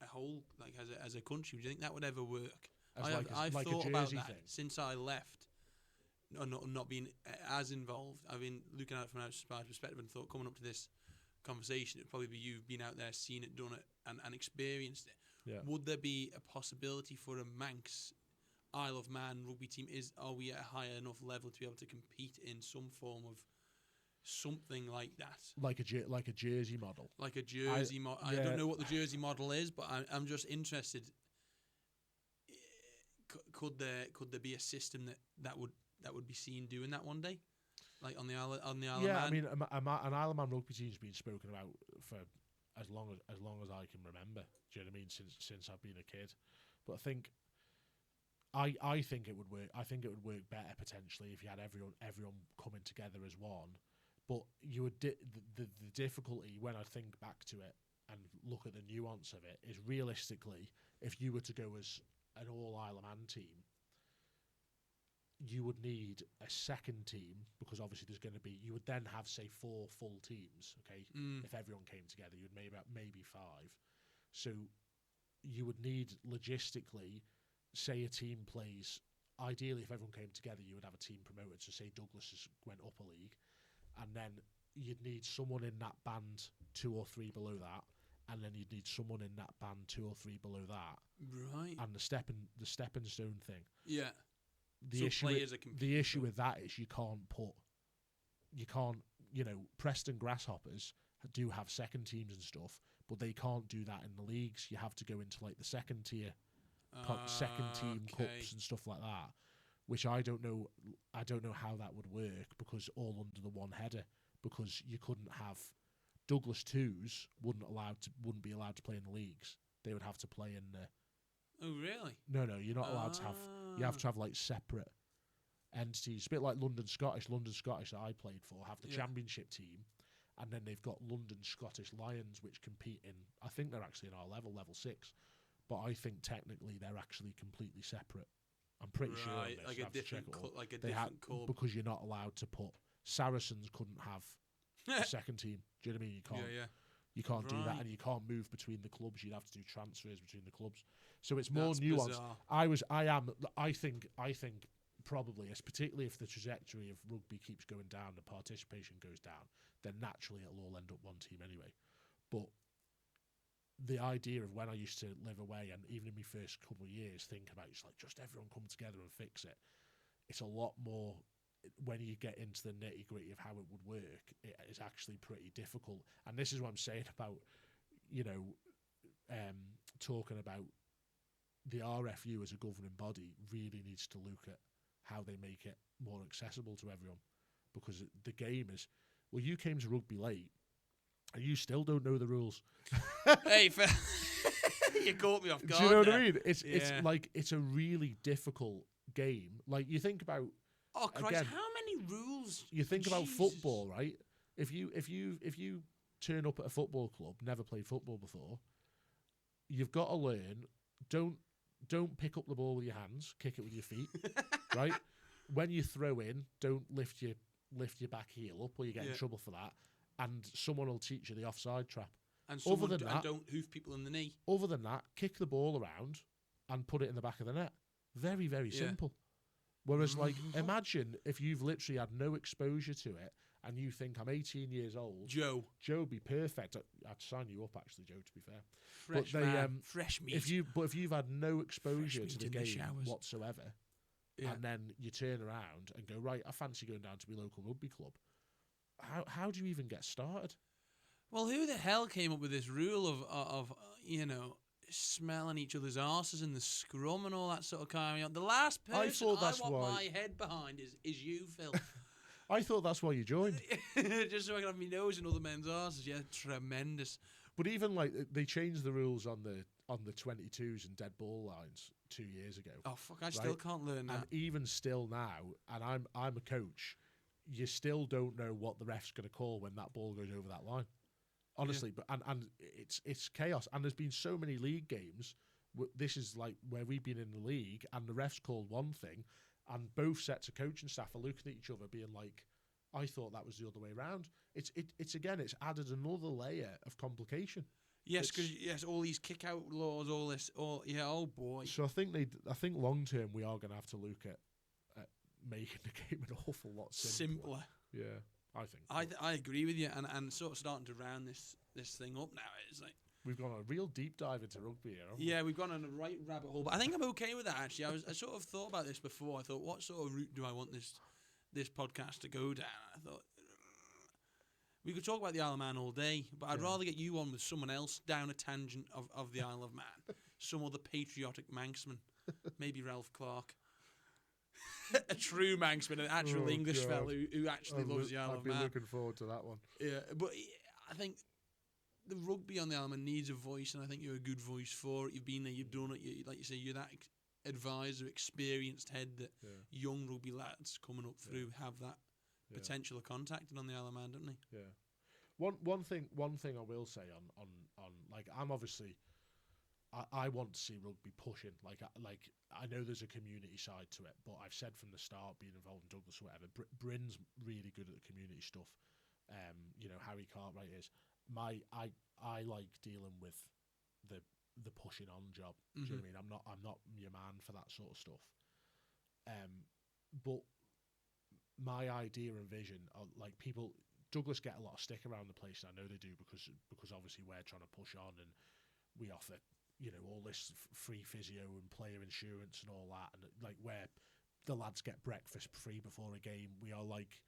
a whole, like, as a country? Do you think that would ever work? I've thought about that since I left. Not being as involved. I've been looking at it from an outsider's perspective and thought, coming up to this conversation, it'd probably be you've been out there, seen it, done it, and experienced it. Yeah. Would there be a possibility for a Manx Isle of Man rugby team? Are we at a high enough level to be able to compete in some form of something like that? Like a jersey model. Like a jersey model. I don't know what the jersey model is, but I'm just interested. Could there be a system that would be seen doing that one day, like on the Isle of Man? Yeah, I mean, an Isle of Man rugby team's been spoken about for as long as I can remember. Do you know what I mean? Since I've been a kid, but I think I think it would work. I think it would work better potentially if you had everyone coming together as one. But you would the difficulty when I think back to it and look at the nuance of it is realistically, if you were to go as an all Isle of Man team, you would need a second team because obviously there's going to be. You would then have say 4 full teams. Okay, if everyone came together, you'd maybe 5. So you would need logistically. Say a team plays, ideally if everyone came together you would have a team promoted, so say Douglas went up a league, and then you'd need someone in that band 2 or 3 below that, and then you'd need someone in that band 2 or 3 below that, right? And the stepping stone thing, the issue with that is you can't Preston Grasshoppers do have second teams and stuff, but they can't do that in the leagues. You have to go into like the second tier second team cups and stuff like that, which I don't know how that would work because all under the one header, because you couldn't have Douglas 2s wouldn't be allowed to play in the leagues. They would have to play in the. Oh really? No, you're not allowed to have. You have to have like separate entities, a bit like London Scottish that I played for have the championship team, and then they've got London Scottish Lions which compete in. I think they're actually in our level 6. But I think technically they're actually completely separate. I'm pretty sure on this. Like a different club. Because you're not allowed to put Saracens couldn't have a second team. Do you know what I mean? You can't. You can't do that, and you can't move between the clubs. You'd have to do transfers between the clubs. So it's more nuanced. Bizarre. I think probably, particularly if the trajectory of rugby keeps going down, the participation goes down, then naturally it'll all end up one team anyway. But the idea of when I used to live away, and even in my first couple of years, think about just everyone come together and fix it. It's a lot more when you get into the nitty gritty of how it would work. It is actually pretty difficult, and this is what I'm saying about talking about the RFU as a governing body really needs to look at how they make it more accessible to everyone, because the game is. Well, you came to rugby late. And you still don't know the rules. Hey, you caught me off guard. Do you know what I mean? It's like it's a really difficult game. Like you think about. Oh Christ! Again, how many rules? You think about football, right? If you turn up at a football club, never played football before, you've got to learn. Don't pick up the ball with your hands. Kick it with your feet, right? When you throw in, don't lift your back heel up, or you get in trouble for that. And someone will teach you the offside trap. And don't hoof people in the knee. Other than that, kick the ball around and put it in the back of the net. Very, very simple. Whereas, imagine if you've literally had no exposure to it and you think, I'm 18 years old. Joe would be perfect. I'd sign you up, actually, Joe, to be fair. Fresh meat. If you've had no exposure to the game whatsoever, and then you turn around and go, right, I fancy going down to my local rugby club. How do you even get started? Well, who the hell came up with this rule of smelling each other's arses in the scrum and all that sort of kind of? The last person I want my head behind is you, Phil. I thought that's why you joined. Just so I can have my nose in other men's arses. Yeah, tremendous. But even they changed the rules on the 22s and dead ball lines 2 years ago. Oh fuck! I still can't learn that. And even still now, and I'm a coach. You still don't know what the ref's going to call when that ball goes over that line. Honestly, but and it's chaos. And there's been so many league games. This is like where we've been in the league, and the ref's called one thing, and both sets of coaching staff are looking at each other, being like, "I thought that was the other way around." It's added another layer of complication. Yes, because all these kick out laws, oh boy. So I think long term we are going to have to look at making the game an awful lot simpler. Yeah, I think. I agree with you, and sort of starting to round this thing up now. It's like we've gone a real deep dive into rugby here. Yeah, we've gone on a right rabbit hole, but I think I'm okay with that. Actually, I sort of thought about this before. I thought, what sort of route do I want this podcast to go down? I thought we could talk about the Isle of Man all day, but I'd rather get you on with someone else down a tangent of the Isle of Man, some other patriotic Manxman, maybe Ralph Clark. A true Manxman, an actual English fellow who actually loves the Isle of Man. I've been looking forward to that one. Yeah, but I think the rugby on the Isle of Man needs a voice, and I think you're a good voice for it. You've been there, you've done it. Like you say, you're that advisor, experienced head that young rugby lads coming up through have that potential of contacting on the Isle of Man, don't they? Yeah. One thing I will say on like, I'm obviously, I want to see rugby pushing. Like I know there's a community side to it, but I've said from the start, being involved in Douglas or whatever, Bryn's really good at the community stuff. You know, Harry Cartwright is. I like dealing with the pushing on job. Do you know what I mean? I'm not your man for that sort of stuff. But my idea and vision are like, people, Douglas get a lot of stick around the place, and I know they do because obviously we're trying to push on and we offer, you know, all this free physio and player insurance and all that, and like where the lads get breakfast free before a game, we are like,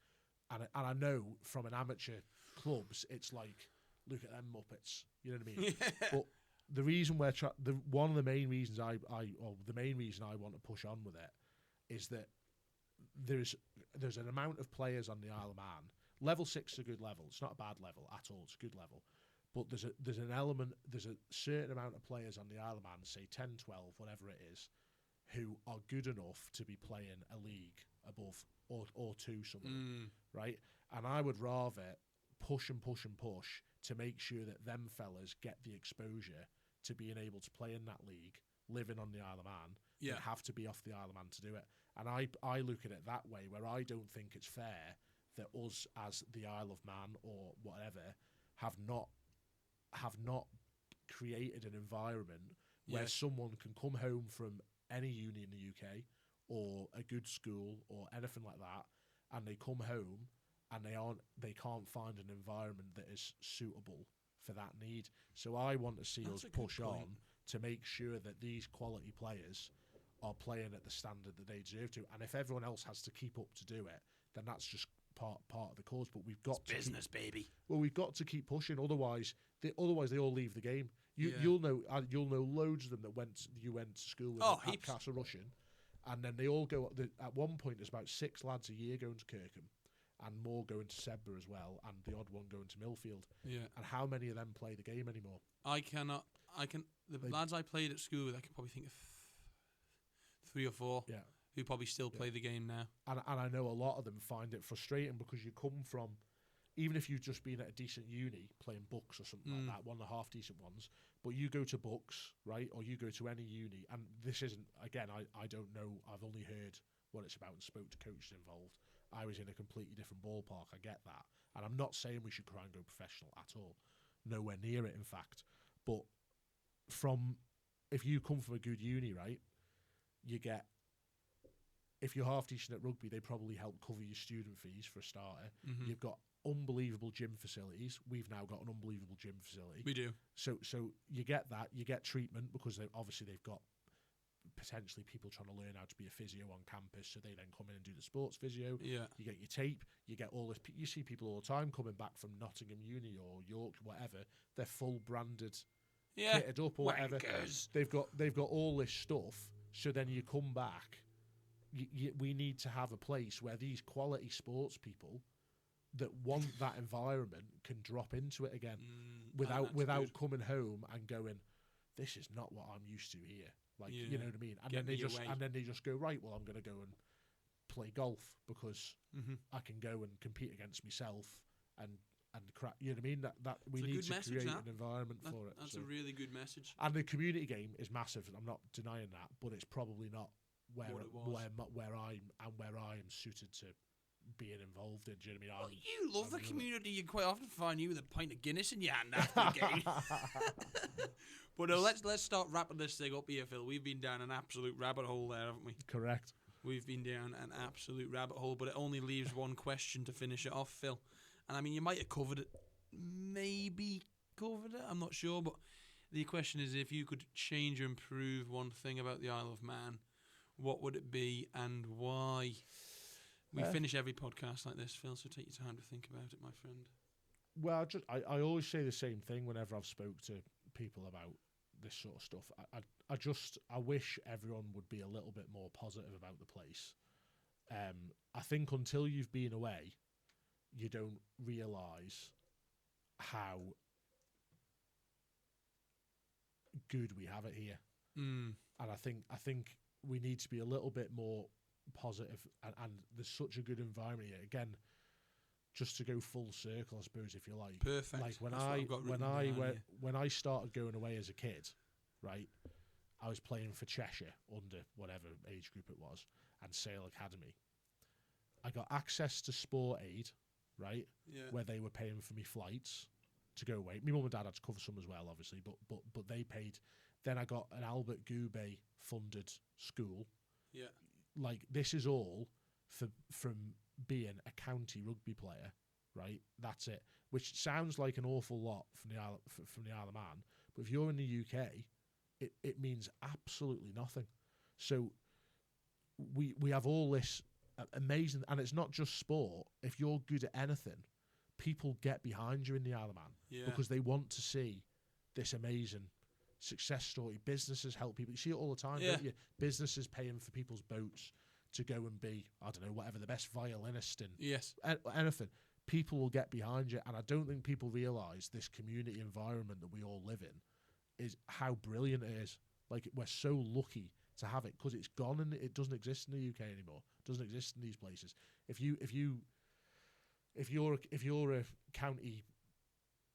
and I know from an amateur clubs, it's like, look at them Muppets, you know what I mean? But the reason one of the main reasons the main reason I want to push on with it is that there's an amount of players on the Isle of Man. Level 6 is a good level. It's not a bad level at all. It's a good level. But there's a certain amount of players on the Isle of Man, say 10, 12, whatever it is, who are good enough to be playing a league above or two something, right? And I would rather push and push and push to make sure that them fellas get the exposure to being able to play in that league, living on the Isle of Man, and have to be off the Isle of Man to do it. And I look at it that way, where I don't think it's fair that us as the Isle of Man or whatever have not created an environment where someone can come home from any uni in the UK or a good school or anything like that, and they come home and they can't find an environment that is suitable for that need. So I want to see us push on to make sure that these quality players are playing at the standard that they deserve to. And if everyone else has to keep up to do it, then that's just part of the cause. But we've got business, baby. Well, we've got to keep pushing. Otherwise they all leave the game. You'll know loads of them that you went to school with at Castle Rushen, and then they all go. At one point, there's about 6 lads a year going to Kirkham, and more going to Sedbergh as well, and the odd one going to Millfield. Yeah. And how many of them play the game anymore? The lads I played at school with, I can probably think of 3 or 4 who probably still play the game now. And I know a lot of them find it frustrating because you come from, even if you've just been at a decent uni playing books or something like that, one of the half decent ones, but you go to books, right, or you go to any uni, and this isn't, again, I don't know, I've only heard what it's about and spoke to coaches involved. I was in a completely different ballpark, I get that. And I'm not saying we should try and go professional at all. Nowhere near it, in fact. But if you come from a good uni, right, you get, if you're half decent at rugby, they probably help cover your student fees for a starter. You've got unbelievable gym facilities. We've now got an unbelievable gym facility. We do. So you get that. You get treatment because they've got potentially people trying to learn how to be a physio on campus, so they then come in and do the sports physio. Yeah. You get your tape. You get all this. You see people all the time coming back from Nottingham Uni or York, whatever. They're full branded, kitted up or whatever. They've got all this stuff. So then you come back. We need to have a place where these quality sports people that want that environment can drop into it again without coming home and going, this is not what I'm used to here. Like, you know what I mean? And then they just go, right, well, I'm going to go and play golf because I can go and compete against myself and crap. You know what I mean? That we need to create an environment for it. That's a really good message. And the community game is massive. I'm not denying that, but it's probably not where I am suited to being involved in. Do you know what I mean? You love the community. You quite often find you with a pint of Guinness in your hand after the game. But no, let's start wrapping this thing up here, Phil. We've been down an absolute rabbit hole there, haven't we? Correct. We've been down an absolute rabbit hole, but it only leaves one question to finish it off, Phil. And I mean, you might have covered it. I'm not sure, but the question is, if you could change or improve one thing about the Isle of Man, what would it be and why? We finish every podcast like this, Phil, so take your time to think about it, my friend. Well, I always say the same thing whenever I've spoke to people about this sort of stuff. I wish everyone would be a little bit more positive about the place. I think until you've been away, you don't realise how good we have it here. And I think we need to be a little bit more positive, and there's such a good environment here. Again, just to go full circle, I suppose, if you like. Perfect. Like when I started going away as a kid, right? I was playing for Cheshire under whatever age group it was, and Sale Academy. I got access to Sport Aid, right? Yeah. Where they were paying for me flights to go away. My mum and dad had to cover some as well, obviously, but they paid. Then I got an Albert Goubet funded school. Yeah. Like, this is all from being a county rugby player, right? That's it. Which sounds like an awful lot from the Isle of Man, but if you're in the UK, it means absolutely nothing. So we have all this amazing, and it's not just sport. If you're good at anything, people get behind you in the Isle of Man because they want to see this amazing success story. Businesses help people. You see it all the time, don't you? Businesses paying for people's boats to go and be, I don't know, whatever, the best violinist in anything. People will get behind you, and I don't think people realise this community environment that we all live in is how brilliant it is. Like, we're so lucky to have it, because it's gone and it doesn't exist in the UK anymore. It doesn't exist in these places. If you're a county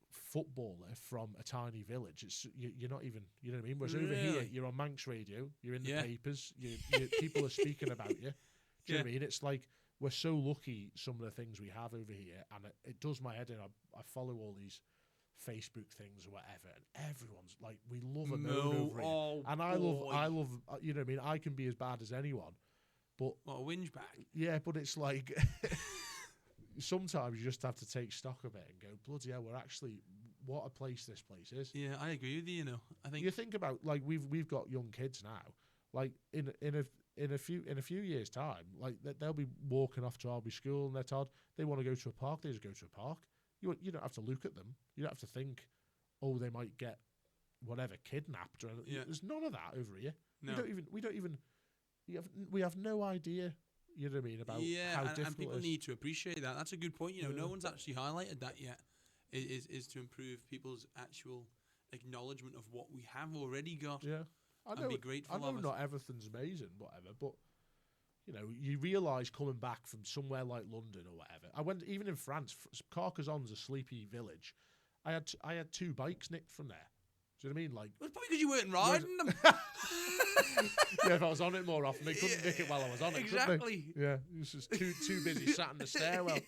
footballer from a tiny village, it's you're not even, you know what I mean? Whereas over here, you're on Manx radio, you're in the papers, people are speaking about you. Do you know what I mean? It's like, we're so lucky, some of the things we have over here, and it does my head in. I follow all these Facebook things or whatever, and everyone's like, we love a moan over here, and I love, you know what I mean? I can be as bad as anyone, but what a whinge bag. Yeah, but it's like sometimes you just have to take stock of it and go, bloody hell, we're actually, what a place this place is. Yeah, I agree with you. You know, I think you think about, like, we've got young kids now, like in a few years' time, like they'll be walking off to Alby School and they're told they want to go to a park. They just go to a park. You don't have to look at them. You don't have to think, oh, they might get whatever kidnapped. Or There's none of that over here. No. We have no idea. You know what I mean, about how difficult and people it is. need to appreciate that. That's a good point. You know, no one's actually highlighted that yet. Is to improve people's actual acknowledgement of what we have already got. Yeah, and be grateful. I know not everything's amazing, whatever, but you know, you realise coming back from somewhere like London or whatever. I went even in France. Carcassonne's a sleepy village. I had 2 bikes nicked from there. Do you know what I mean? Like, it's probably because you weren't riding them. Yeah, if I was on it more often, they couldn't nick it while I was on it. Exactly. Yeah, it was just too busy sat in the stairwell.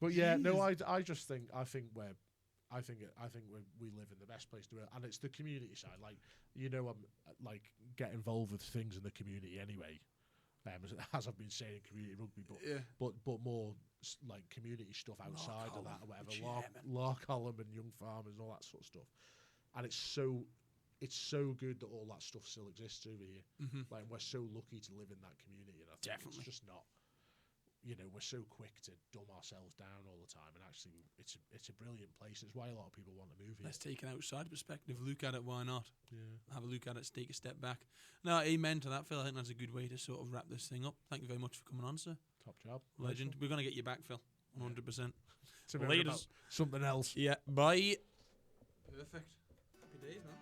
But yeah, no, I just think we live in the best place to live, and it's the community side. Like, you know, I'm like get involved with things in the community anyway. As I've been saying, community rugby, but more like community stuff outside of that or whatever. Lark Holland and Young Farmers and all that sort of stuff. And it's so good that all that stuff still exists over here. Mm-hmm. Like, we're so lucky to live in that community, and I think it's just not. You know, we're so quick to dumb ourselves down all the time, and actually, it's a brilliant place. It's why a lot of people want to move here. Let's take an outside perspective. Look at it. Why not? Yeah. Have a look at it. Take a step back. No, amen to that, Phil. I think that's a good way to sort of wrap this thing up. Thank you very much for coming on, sir. Top job. Legend. We're going to get you back, Phil. 100%. Laters. Something else. Yeah. Bye. Perfect. Happy days, man.